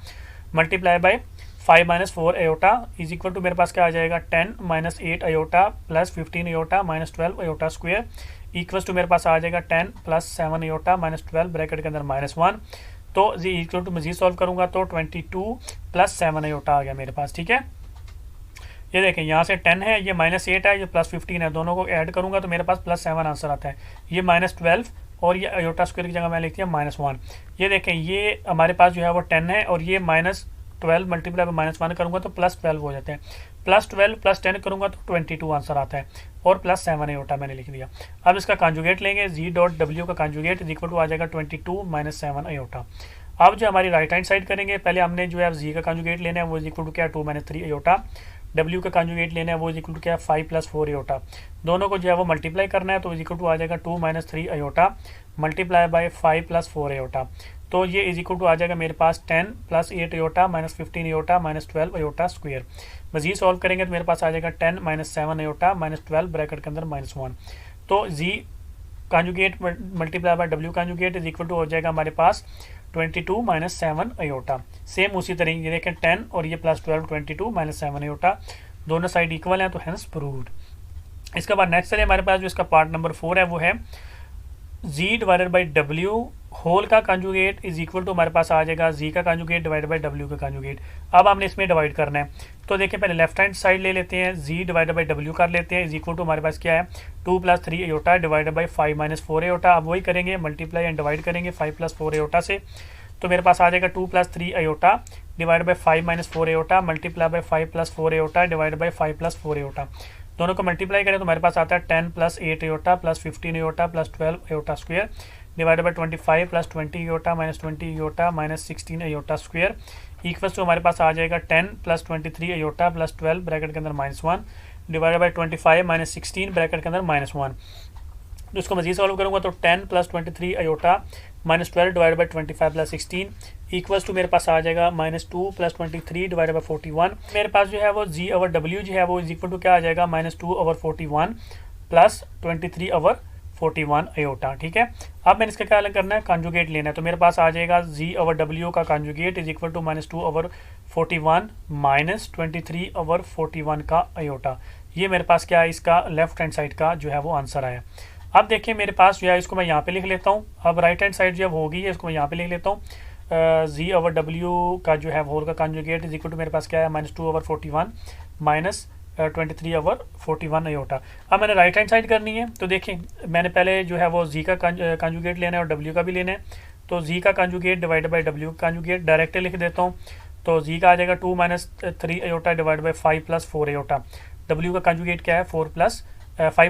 multiply by 5 - 4 iota is equal to मेरे पास क्या आ जाएगा 10 - 8 iota plus 15 iota minus 12 iota square equal to मेरे पास आ जाएगा 10 + 7 अयोटा माइनस 12 ब्रैकेट के अंदर -1। तो जी इक्वल टू मैं जी सॉल्व करूंगा तो 22 + 7 अयोटा आ गया मेरे पास। ठीक है, ये देखें यहाँ से 10 है, ये -8 है, ये +15 है, दोनों को ऐड करूंगा तो मेरे पास +7 आंसर आता है। ये -12 और ये अयोटा स्क्वायर की जगह मैं लिखती हूँ -1। ये देखें ये हमारे पास जो है वो 10 है और ये -12 मल्टीप्लाई बाय -1 करूंगा तो +12 हो जाते हैं। +12 + 10 करूंगा तो 22 आंसर आता है और +7 अयोटा मैंने लिख दिया। अब इसका कांजुगेट लेंगे, Z.W का कांजुगेट इज इक्वल टू आ जाएगा 22 - 7 अयोटा। अब जो हमारी राइट हैंड साइड करेंगे, पहले हमने जो है Z का कांजुगेट लेना है वो इज इक्वल टू क्या 2 - 3 अयोटा। W का कांजुगेट लेना है वो इज इक्वल टू क्या 5 + 4 अयोटा। दोनों को जो है वो मल्टीप्लाई करना है तो इज इक्वल टू आ जाएगा 2 - 3 अयोटा मल्टीप्लाई बाय 5 + 4 अयोटा। तो ये इज इक्वल टू आ जाएगा मेरे पास 10 + 8 iota minus 15 iota minus 12 iota square. मजीद सॉल्व करेंगे तो मेरे पास आ जाएगा 10 - 7 अयोटा माइनस 12 ब्रैकेट के अंदर -1। तो Z conjugate multiply by W conjugate is equal to हो जाएगा हमारे पास 22 - 7 अयोटा। सेम उसी तरह ये देखें 10 और ये +12 22 - 7 अयोटा, दोनों साइड इक्वल हैं तो हैंस प्रूव्ड। इसके बाद नेक्स्ट है हमारे पास जो इसका पार्ट नंबर 4 है वो है Z/W होल का कांजुगेट इज इक्वल टू हमारे पास आ जाएगा Z का कांजुगेट डिवाइडेड बाय W का कांजुगेट। अब हमने इसमें डिवाइड करना है, तो देखिए पहले लेफ्ट हैंड साइड ले लेते हैं, Z/W कर लेते हैं इज इक्वल टू हमारे पास क्या है 2 + 3 अयोटा डिवाइडेड बाय 5 - 4 अयोटा। अब वही करेंगे, मल्टीप्लाई एंड डिवाइड करेंगे 5 + 4 अयोटा से, तो मेरे पास आ जाएगा 2 + 3 iota divide by 5 - 4 iota multiply by 5 + 4 iota divide by 5 + 4 iota. दोनों को मल्टीप्लाई करें तो हमारे पास आता है 10 + 8 iota plus 15 iota plus 12 iota square divided by 25 + 20 iota minus 20 iota minus 16 iota square equals to हमारे पास आ जाएगा 10 + 23 अयोटा प्लस 12 ब्रैकेट के अंदर -1 डिवाइडेड बाय 25 - 16 ब्रैकेट के अंदर -1। तो इसको मजीद सॉल्व करूंगा तो 10 + 23 iota -12 divide by 25 + 16 equals to मेरे पास आ जाएगा -2 + 23 डिवाइड बाय 41। मेरे पास जो है वो Z/W जो है वो इज इक्वल टू क्या आ जाएगा -2/41 प्लस 23/41 अयोटा। ठीक है, अब मैंने इसका क्या करना है, कांजुगेट लेना है, तो मेरे पास आ जाएगा Z/W का conjugate is equal to -2/41 minus 23/41 का अयोटा। ये मेरे पास क्या है, इसका लेफ्ट हैंड साइड का जो है वो आंसर आया। अब देखिए मेरे पास जो है इसको मैं यहाँ पे लिख लेता हूँ। अब राइट हैंड साइड जो है वो होगी, इसको मैं यहाँ पे लिख लेता हूँ। Z/W का जो है होल का कांजुगेट इज इक्वल टू मेरे पास क्या है -2/41 माइनस 23/41 अयोटा। अब मैंने राइट हैंड साइड करनी है, तो देखें मैंने पहले जो है वो Z का कांजुगेट लेना है और W का भी लेना है। तो जी का कंजुगेट डिवाइड बाई डब्ल्यू का कंजुगेट डायरेक्टली लिख देता हूँ। तो जी का आ जाएगा 2 minus 3 iota divide by 5 plus 4 iota. W का कंजुगेट क्या है 5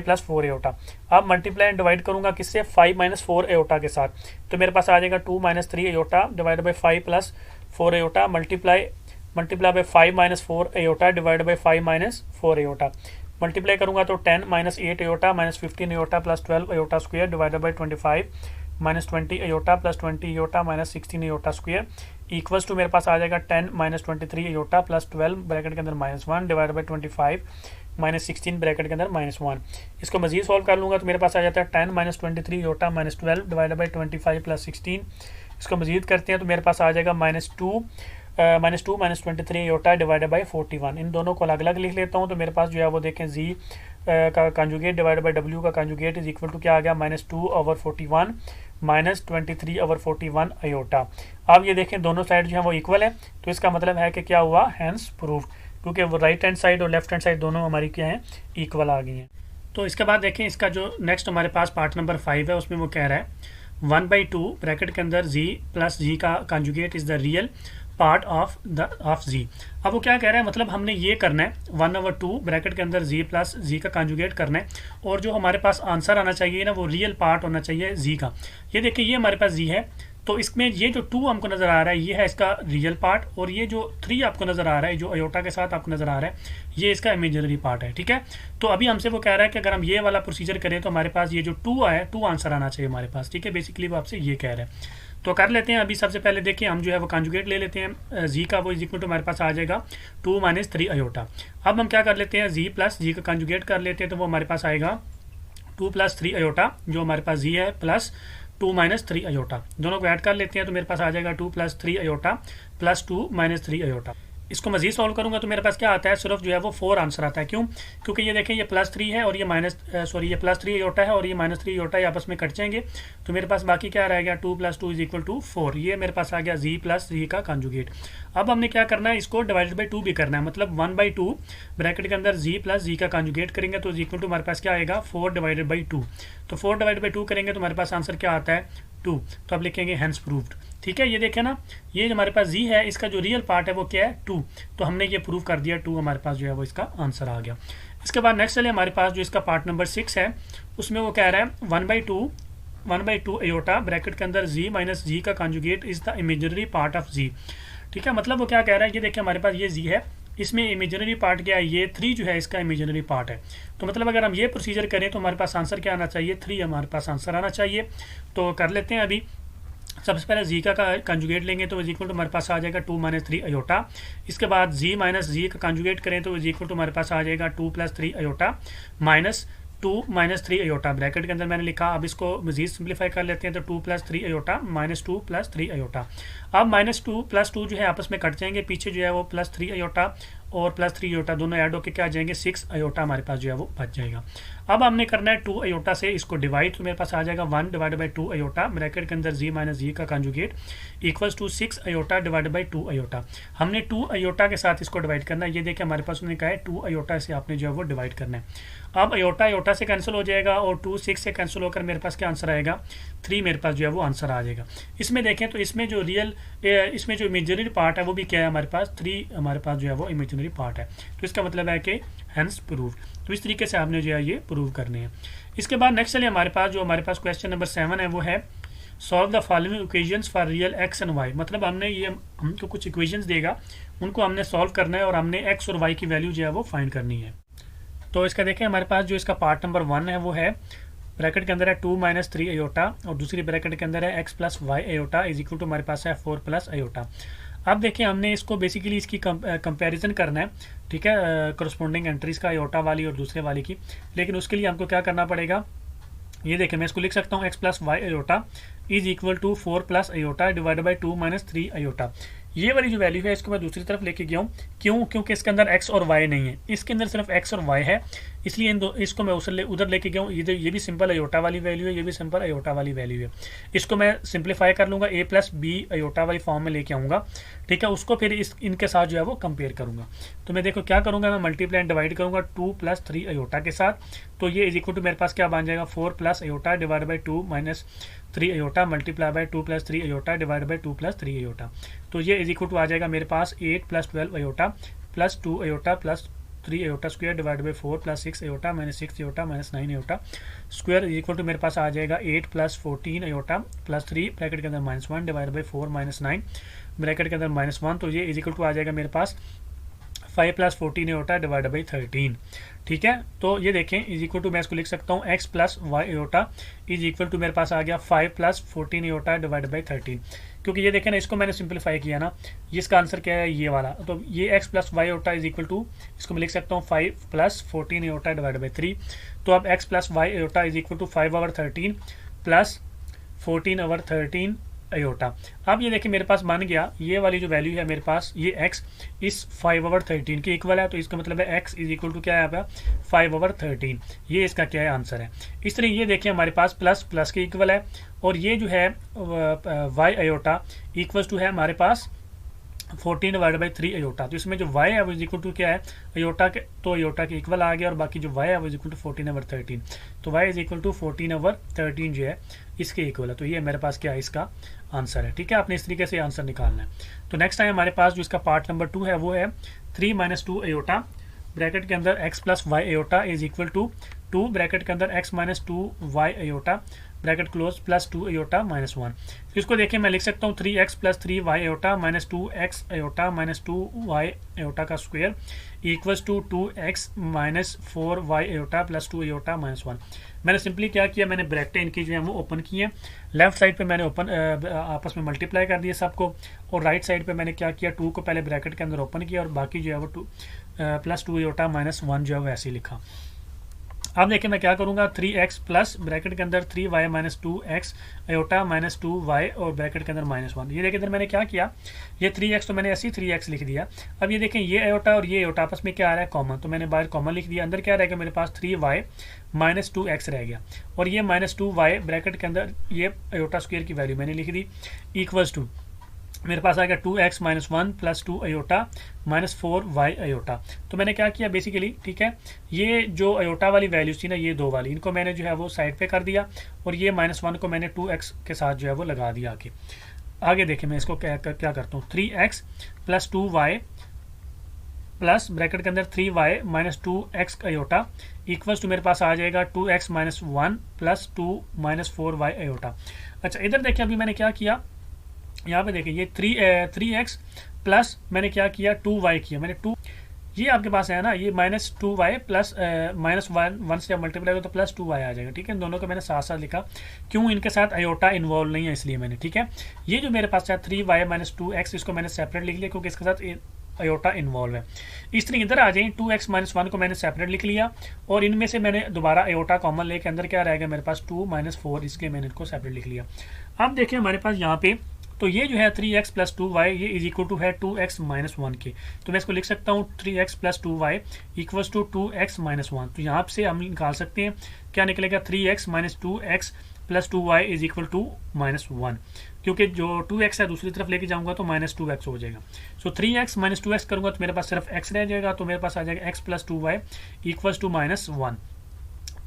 प्लस 4 अयोटा। अब मल्टीप्लाई एंड डिवाइड करूंगा किससे 5 माइनस 4 अयोटा के साथ। तो मेरे पास आ जाएगा 2 minus 3 iota divide by 5 plus 4 iota multiply by 5 minus 4 iota divide by 5 minus 4 iota. Multiply करूंगा तो 10 minus 8 iota minus 15 iota plus 12 iota square divided by 25 minus 20 iota plus 20 iota minus 16 iota square equals to मेरे पास आ जाएगा 10 minus 23 aorta plus 12 bracket के अंदर -1 divide by 25 minus 16 bracket के अंदर -1। इसको मजीद सॉल्व कर लूँगा तो मेरे पास आ जाता है 10 minus 23 iota minus 12 divide by 25 plus 16। इसको मजीद करते हैं तो मेरे पास आ जाएगा -2 माइनस 23 अयोटा डिवाइडेड बाई 41। इन दोनों को अलग अलग लिख लेता हूँ तो मेरे पास जो है वो देखें जी का कंजुगेट डिवाइड बाई डब्ल्यू का कंजुगेट इज इक्वल टू क्या आ गया -2/41 माइनस 23/41 अयोटा। अब ये देखें दोनों साइड जो है वो इक्वल है, तो इसका मतलब है कि क्या हुआ हैंस प्रूव्ड, क्योंकि वो राइट हैंड साइड और लेफ्ट हैंड साइड दोनों हमारी क्या है इक्वल आ गई हैं। तो इसके बाद देखें इसका जो नेक्स्ट हमारे पास पार्ट नंबर 5 है उसमें वो कह रहा है 1/2 ब्रैकेट के अंदर जी प्लस जी का conjugate is the real part of z. अब वो क्या कह रहा है, मतलब हमने ये करना है 1/2 ब्रैकेट के अंदर जी प्लस जी का कंजुगेट करना है और जो हमारे पास आंसर आना चाहिए ना वो रियल पार्ट होना चाहिए जी का। ये देखिए ये हमारे पास जी है, तो इसमें ये जो 2 हमको नज़र आ रहा है ये है इसका रियल पार्ट और ये जो 3 आपको नज़र आ रहा है जो अयोटा के साथ आपको नज़र आ रहा है ये इसका इमेजिनरी पार्ट है। ठीक है, तो अभी हमसे वो कह रहा है कि अगर हम ये वाला प्रोसीजर करें तो हमारे पास ये जो 2 आया 2 आंसर आना चाहिए हमारे पास। ठीक है, बेसिकली वो आपसे ये कह रहा है। तो कर लेते हैं। अभी सबसे पहले देखिए हम जो है वो कंजुगेट ले लेते हैं जी का, वो इज इक्वल टू हमारे पास आ जाएगा 2 माइनस 3 अयोटा। अब हम क्या कर लेते हैं जी प्लस जी का कंजुगेट कर लेते हैं तो वो हमारे पास आएगा 2 प्लस 3 अयोटा जो हमारे पास जी है प्लस 2 माइनस 3 अयोटा। दोनों को ऐड कर लेते हैं तो मेरे पास आ जाएगा 2 plus 3 iota plus 2 minus 3 iota. इसको मजीद सॉल्व करूंगा तो मेरे पास क्या आता है, सिर्फ जो है वो 4 आंसर आता है। क्यों? क्योंकि ये देखें ये +3 है और ये ये +3 अयोटा है और ये -3 अयोटा आपस में कट जाएंगे तो मेरे पास बाकी क्या रह गया 2 + 2 = 4। ये मेरे पास आ गया जी प्लस जी का कंजुगेट। अब हमने क्या करना है, इसको डिवाइडेड बाई 2 भी करना है, मतलब 1/2 ब्रैकेट के अंदर जी प्लस जी का कंजुगेट करेंगे तो इक्वल टू हमारे पास क्या आएगा 4 डिवाइडेड बाई 2। तो 4 डिवाइडेड बाई 2 करेंगे तो हमारे पास आंसर क्या आता है 2। तो अब लिखेंगे हैंस प्रूव्ड। ठीक है, ये देखें ना, ये जो हमारे पास जी है इसका जो रियल पार्ट है वो क्या है 2। तो हमने ये प्रूव कर दिया 2 हमारे पास जो है वो इसका आंसर आ गया। इसके बाद नेक्स्ट चलिए हमारे पास जो इसका पार्ट नंबर 6 है उसमें वो कह रहा है 1/2 अयोटा ब्रैकेट के अंदर जी माइनस जी का conjugate is the imaginary part of z. ठीक है, मतलब वो क्या कह रहा है, ये देखिए हमारे पास ये जी है, इसमें इमेजिनरी पार्ट क्या है, ये 3 जो है इसका इमेजिनरी पार्ट है। तो मतलब अगर हम ये प्रोसीजर करें तो हमारे पास आंसर क्या आना चाहिए 3 हमारे पास आंसर आना चाहिए। तो कर लेते हैं। अभी सबसे पहले जी का कंजुगेट लेंगे तो इज इक्वल टू हमारे पास आ जाएगा 2 माइनस 3 अयोटा। इसके बाद जी माइनस जी का कंजुगेट करें तो इज इक्वल टू हमारे पास आ जाएगा 2 + 3 अयोटा माइनस 2 - 3 अयोटा। ब्रैकेट के अंदर मैंने लिखा, अब इसको मजीद सिंप्लीफाई कर लेते हैं तो 2 + 3 अयोटा माइनस 2 + 3 अयोटा। अब -2 + 2 जो है आपस में कट जाएंगे, पीछे जो है वो +3 अयोटा और +3 अयोटा दोनों ऐड होकर क्या आ जाएंगे 6 अयोटा हमारे पास जो है वो बच जाएगा। अब हमने करना है 2 अयोटा से इसको डिवाइड, तो मेरे पास आ जाएगा 1 डिवाइडेड बाई 2 अयोटा ब्रैकेट के अंदर जी माइनस जी का conjugate equals to 6 iota divided by 2 iota. हमने 2 अयोटा के साथ इसको डिवाइड करना है। ये देखिए हमारे पास उन्होंने कहा है 2 अयोटा से आपने जो है वो डिवाइड करना है। अब अयोटा अयोटा से कैंसिल हो जाएगा और 2 6 से कैंसिल होकर मेरे पास क्या आंसर आएगा 3 मेरे पास जो है वो आंसर आ जाएगा। इसमें देखें तो इसमें जो इसमें जो इमेजिनरी पार्ट है वो भी क्या है हमारे पास 3 हमारे पास जो है वो इमेजिनरी पार्ट है। तो इसका मतलब है कि हैंस प्रूव्ड। तो इस तरीके से आपने जो है ये प्रूव करने हैं। इसके बाद नेक्स्ट चलिए हमारे पास क्वेश्चन नंबर 7 है वो है solve the following equations for real x and y। मतलब हमने ये हमको कुछ इक्वेशंस देगा, उनको हमने सॉल्व करना है और हमने x और y की वैल्यू जो है वो फाइंड करनी है। तो इसका देखें हमारे पास जो इसका पार्ट नंबर 1 है वो है ब्रैकेट के अंदर है 2 - 3 अयोटा और दूसरी ब्रैकेट के अंदर है x + y iota is equal to हमारे पास है 4 + अयोटा। अब देखिए हमने इसको बेसिकली इसकी कंपैरिजन करना है, ठीक है, करस्पॉन्डिंग एंट्रीज का अयोटा वाली और दूसरे वाली की। लेकिन उसके लिए हमको क्या करना पड़ेगा, ये देखिए मैं इसको लिख सकता हूँ x + y iota is equal to 4 + iota divided by 2 - 3 iota. ये वाली जो वैल्यू है इसको मैं दूसरी तरफ लेके गया हूँ। क्यों? क्योंकि इसके अंदर x और y नहीं है, इसके अंदर सिर्फ x और y है, इसलिए इसको मैं उधर लेके गया हूँ। ये भी सिंपल अयोटा वाली वैल्यू है, ये भी सिंपल अयोटा वाली वैल्यू है। इसको मैं सिंप्लीफाई कर लूँगा, a + b अयोटा वाली फॉर्म में लेके आऊँगा, ठीक है। उसको फिर इनके साथ जो है वो कंपेयर करूँगा। तो मैं देखो क्या करूँगा, मैं मल्टीप्लाई एंड डिवाइड करूँगा 2 + 3 अयोटा के साथ। तो ये इज इक्वल टू मेरे पास क्या बन जाएगा 4 + iota divide by 2 - 3 iota multiply by 2 plus 3 iota divide by 2 plus 3 iota. तो ये इज इक्वल टू आ जाएगा मेरे पास 8 plus 12 iota plus 2 iota plus 3 iota square divide by 4 plus 6 iota minus 6 iota minus 9 iota square is equal to मेरे पास आ जाएगा 8 प्लस 14 अयोटा प्लस 3 ब्रैकेट के अंदर -1 डिवाइड बाई 4 माइनस 9 ब्रैकेट के अंदर -1। तो ये इज इक्वल टू आ जाएगा मेरे पास 5 प्लस 14 अयोटा डिवाइड बाई 13। ठीक है, तो ये देखें इज इक्वल टू मैं इसको लिख सकता हूँ x plus y iota is equal to मेरे पास आ गया 5 प्लस 14 अयोटा डिवाइड बाई 13। क्योंकि ये देखें ना, इसको मैंने सिंपलीफाई किया ना, इसका आंसर क्या है ये वाला। तो ये x plus y iota is equal to, इसको मैं लिख सकता हूँ 5 प्लस 14 अयोटा डिवाइड बाई 3। तो अब x plus y iota is equal to 5 over 13 plus 14 over 13 iota. अब ये देखिए मेरे पास बन गया, ये वाली जो वैल्यू है मेरे पास ये x इस 5 ओवर 13 के इक्वल है। तो इसका मतलब है x इज इक्वल टू क्या है यहाँ पे 5 ओवर 13। ये इसका क्या है आंसर है। इस तरह ये देखिए हमारे पास प्लस प्लस के इक्वल है और ये जो है y अयोटा इक्वल टू है हमारे पास 14 डिवाइड बाई 3 अयोटा। तो इसमें जो y है वो इज इक्वल टू क्या है अयोटा के, तो अयोटा के इक्वल आ गया और बाकी जो y है वो इज इक्वल टू 14 ओवर 13। तो y is equal to 14 over 13 जो है इसके इक्वल है। तो ये मेरे पास क्या है इसका आंसर है। ठीक है, आपने इस तरीके से आंसर निकालना है। तो नेक्स्ट टाइम हमारे पास जो इसका पार्ट नंबर 2 है वो है 3 माइनस 2 अयोटा ब्रैकेट के अंदर x plus y iota is equal to 2 bracket के अंदर x minus 2 y iota bracket close plus 2 iota minus 1। तो इसको देखिए मैं लिख सकता हूँ 3x plus 3 y iota minus 2x iota minus 2 y iota का square equals to 2x minus 4 y iota plus 2 iota minus 1। मैंने सिंपली क्या किया, मैंने ब्रैकेट इनकी जो है वो ओपन किए, लेफ्ट साइड पे मैंने ओपन आपस में मल्टीप्लाई कर दिया सबको, और राइट साइड पे मैंने क्या किया 2 को पहले ब्रैकेट के अंदर ओपन किया और बाकी जो है वो प्लस 2 अयोटा माइनस 1 जो है वो ऐसे ही लिखा। अब देखिए मैं क्या करूंगा 3x प्लस ब्रैकेट के अंदर 3y minus 2x iota minus 2y और ब्रैकेट के अंदर -1। ये देखिए इधर मैंने क्या किया, ये 3x तो मैंने ऐसे ही 3x लिख दिया। अब ये देखें ये अयोटा और ये अयोटा आपस में क्या आ रहा है कॉमन, तो मैंने बाहर कॉमन लिख दिया। अंदर क्या रहेगा मेरे पास 3y माइनस 2x रह गया और ये माइनस 2y ब्रैकेट के अंदर ये अयोटा स्क्वायर की वैल्यू मैंने लिख दी इक्वल्स टू मेरे पास आएगा 2x minus 1 plus 2 iota minus 4y iota. तो मैंने क्या किया बेसिकली, ठीक है, ये जो अयोटा वाली वैल्यूज थी ना ये दो वाली, इनको मैंने जो है वो साइड पे कर दिया और ये -1 को मैंने 2x के साथ जो है वो लगा दिया आगे देखिए मैं इसको क्या करता हूँ 3x plus 2y plus bracket के अंदर 3y minus 2x aorta equals to मेरे पास आ जाएगा 2x minus 1 plus 2 minus 4y aorta. अच्छा इधर देखिए अभी मैंने क्या किया, यहाँ पे देखिए ये 3x प्लस मैंने क्या किया 2y किया, मैंने 2 ये आपके पास है ना, ये माइनस 2y प्लस माइनस 1 से मल्टीप्लाई हो तो प्लस 2y आ जाएगा। ठीक है, दोनों को मैंने साथ साथ लिखा, क्यों इनके साथ अयोटा इन्वॉल्व नहीं है इसलिए मैंने। ठीक है, ये जो मेरे पास है 3y माइनस 2x इसको मैंने सेपरेट लिख लिया क्योंकि इसके साथ अयोटा इन्वॉल्व है। इस तरह इधर आ जाए 2x माइनस 1 को मैंने सेपरेट लिख लिया और इनमें से मैंने दोबारा अयोटा कॉमन लेके अंदर क्या रहेगा मेरे पास 2 माइनस 4, इसलिए मैंने इनको सेपरेट लिख लिया। अब देखिए हमारे पास यहाँ पे तो ये जो है 3x प्लस 2y ये इज इक्वल टू है 2x माइनस 1 के, तो मैं इसको लिख सकता हूँ 3x plus 2y equals to 2x minus 1। तो यहाँ से हम निकाल सकते हैं क्या निकलेगा 3x minus 2x plus 2y is equal to -1, क्योंकि जो 2x है दूसरी तरफ लेके जाऊंगा तो -2x हो जाएगा। सो 3x माइनस 2x करूंगा तो मेरे पास सिर्फ x रह जाएगा, तो मेरे पास आ जाएगा x plus 2y equals to -1।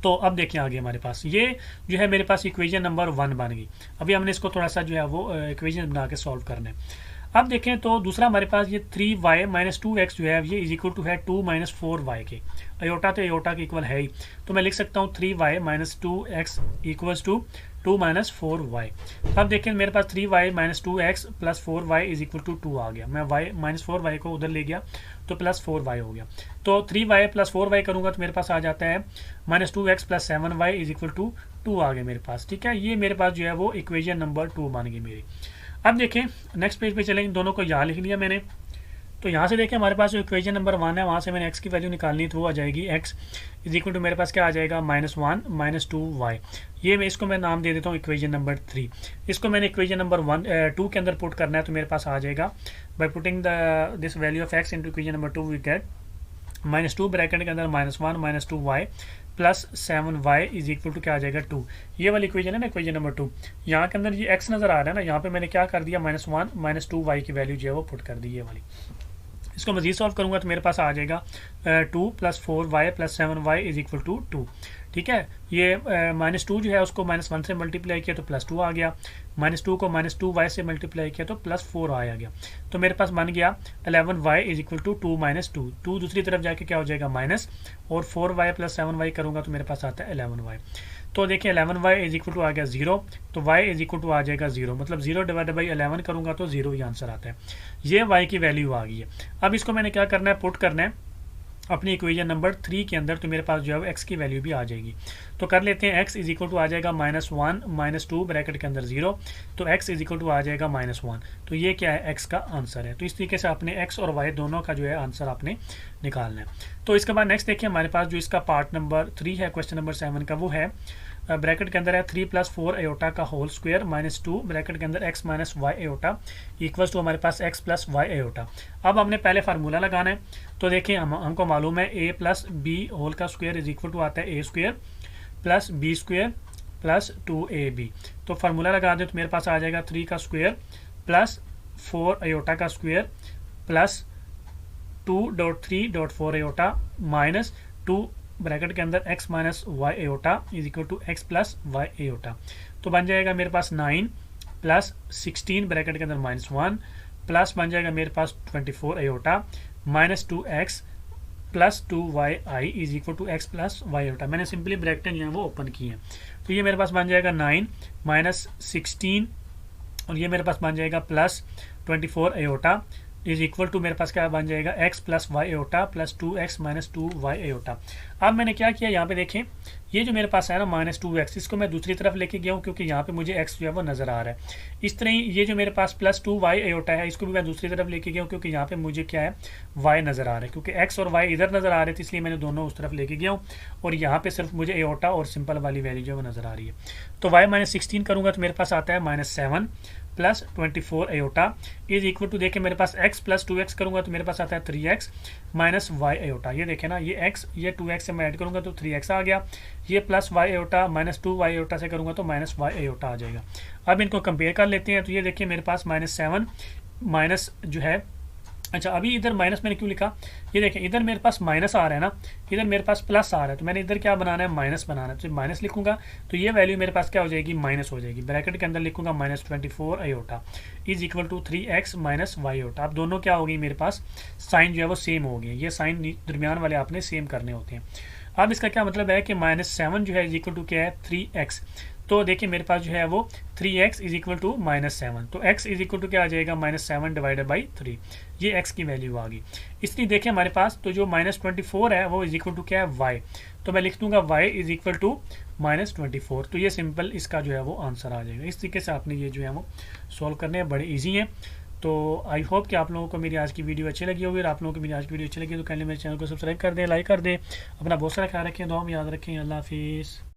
तो अब देखिए आगे हमारे पास ये जो है मेरे पास इक्वेशन नंबर 1 बन गई। अभी हमने इसको थोड़ा सा जो है वो इक्वेशन बना के सॉल्व करना है। अब देखें तो दूसरा हमारे पास ये 3y माइनस 2x जो है ये इज इक्वल टू है 2 माइनस 4y के, अयोटा तो अयोटा के इक्वल है ही, तो मैं लिख सकता हूँ 3y minus 2x equals to 2 minus 4y। अब देखें मेरे पास 3y minus 2x plus 4y is equal to 2 आ गया, मैं y माइनस 4y को उधर ले गया तो प्लस 4y हो गया। तो 3y प्लस 4y करूंगा तो मेरे पास आ जाता है minus 2x plus 7y is equal to 2 आ गया मेरे पास। ठीक है, ये मेरे पास जो है वो इक्वेशन नंबर 2 बन गई मेरी। अब देखें नेक्स्ट पेज पे चलें, इन दोनों को यहाँ लिख लिया मैंने। तो यहाँ से देखें हमारे पास जो इक्वेशन नंबर 1 है वहाँ से मैंने x की वैल्यू निकालनी तो वो आ जाएगी x इज इक्वल टू मेरे पास क्या आ जाएगा -1 माइनस 2y। ये मैं इसको मैं नाम दे देता हूँ इक्वेशन नंबर 3। इसको मैंने इक्वेशन नंबर 2 के अंदर पुट करना है, तो मेरे पास आ जाएगा by putting this value of x into equation number 2 we get -2 bracket के अंदर -1 minus 2y plus 7y is equal to क्या आ जाएगा 2। ये वाली इक्वेशन है ना इक्वेशन नंबर 2। यहाँ के अंदर ये x नजर आ रहा है ना, यहाँ पे मैंने क्या कर दिया -1 माइनस 2y की वैल्यू जो है वो पुट कर दी ये वाली। इसको मजीद सॉल्व करूंगा तो मेरे पास आ जाएगा 2 plus 4y plus 7y is equal to 2। ठीक है। ये -2 जो है उसको -1 से मल्टीप्लाई किया तो +2 आ गया, -2 को -2y से मल्टीप्लाई किया तो +4 आया गया। तो मेरे पास बन गया 11y = 2 - 2, 2 दूसरी तरफ जाके क्या हो जाएगा माइनस, और 4y + 7y करूँगा तो मेरे पास आता है 11y। तो देखिए 11y = आ गया 0, तो y = आ जाएगा 0, मतलब 0 / 11 करूँगा तो 0 ही आंसर आता है। ये y की वैल्यू आ गई है। अब इसको मैंने क्या करना है, पुट करना है अपनी इक्वेशन नंबर 3 के अंदर, तो मेरे पास जो है x की वैल्यू भी आ जाएगी। तो कर लेते हैं, x = आ जाएगा -1 - 2 ब्रैकेट के अंदर 0, तो x = आ जाएगा -1। तो ये क्या है, x का आंसर है। तो इस तरीके से आपने x और y दोनों का जो है आंसर आपने निकालना है। तो इसके बाद नेक्स्ट देखिए हमारे पास जो इसका पार्ट नंबर 3 है क्वेश्चन नंबर 7 का, वो है ब्रैकेट के अंदर है 3 + 4 आयोटा का होल स्क्वायर -2 ब्रैकेट के अंदर x - y iota equals to हमारे पास x + y आयोटा। अब हमने पहले फार्मूला लगाना है। तो देखिए हमको मालूम है a + b होल का स्क्वायर = आता है a² + b² + 2ab। तो फार्मूला लगा दें तो मेरे पास आ जाएगा 3 का स्क्वायर प्लस 4 आयोटा का square plus 2.3.4 iota minus 2 bracket के अंदर x - y iota = x + y iota. तो बन जाएगा मेरे पास 9 + 16 ब्रैकेट के अंदर -1 प्लस बन जाएगा मेरे पास 24 iota -2x + 2y = x + y iota. मैंने सिंपली ब्रैकेट जो है वो ओपन की है। तो ये मेरे पास बन जाएगा 9 - 16 और ये मेरे पास बन जाएगा प्लस 24 आयोटा = मेरे पास क्या बन जाएगा x + y iota + 2x - 2y iota. अब मैंने क्या किया, यहाँ पे देखें, ये जो मेरे पास है ना -2x, इसको मैं दूसरी तरफ लेके गया हूँ क्योंकि यहाँ पे मुझे x जो है वो नज़र आ रहा है। इस तरह ही ये जो मेरे पास +2y आयोटा है, इसको भी मैं दूसरी तरफ लेके गया हूँ क्योंकि यहाँ पे मुझे क्या है, y नज़र आ रहा है। क्योंकि x और y इधर नज़र आ रहे थे इसलिए मैंने दोनों उस तरफ लेके गया हूँ, और यहाँ पे सिर्फ मुझे आयोटा और सिंपल वाली वैल्यू जो है वो नज़र आ रही है। तो y - 16 करूँगा तो मेरे पास आता है -7 + 24 आयोटा = देखिए मेरे पास x + 2x करूँगा तो मेरे पास आता है 3x - y आयोटा। ये देखें ना, ये x ये 2x से मैं ऐड करूँगा तो 3x आ गया, ये plus y iota -2y iota से करूँगा तो -y आयोटा आ जाएगा। अब इनको कंपेयर कर लेते हैं। तो ये देखिए मेरे पास -7 माइनस जो है, अच्छा अभी इधर माइनस मैंने क्यों लिखा, ये देखें इधर मेरे पास माइनस आ रहा है ना, इधर मेरे पास प्लस आ रहा है, तो मैंने इधर क्या बनाना है, माइनस बनाना है। तो माइनस लिखूंगा तो ये वैल्यू मेरे पास क्या हो जाएगी, माइनस हो जाएगी। ब्रैकेट के अंदर लिखूंगा -24 आयोटा = 3x - y आयोटा। अब दोनों क्या हो गई, मेरे पास साइन जो है वो सेम हो गए। ये साइन दरमियान वाले आपने सेम करने होते हैं। अब इसका क्या मतलब है कि -7 जो है = क्या है, 3x। तो देखिए मेरे पास जो है वो 3x = -7, तो x = क्या आ जाएगा, -7 / 3। ये x की वैल्यू आ गई। इसलिए देखिए हमारे पास तो जो -24 है वो = क्या है, y। तो मैं लिख दूंगा y = -24। तो ये सिंपल इसका जो है वो आंसर आ जाएगा। इस तरीके से आपने ये जो है वो सॉल्व करने हैं, बड़े ईजी हैं। तो आई होप कि आप लोगों को मेरी आज की वीडियो अच्छी लगी होगी। और आप लोगों को मेरी आज की वीडियो अच्छी लगी तो काइंडली मेरे चैनल को सब्सक्राइब कर दें, लाइक कर दें। अपना बहुत सारा ख्याल रखें, दुआ में याद रखें। अल्लाह हाफिज़।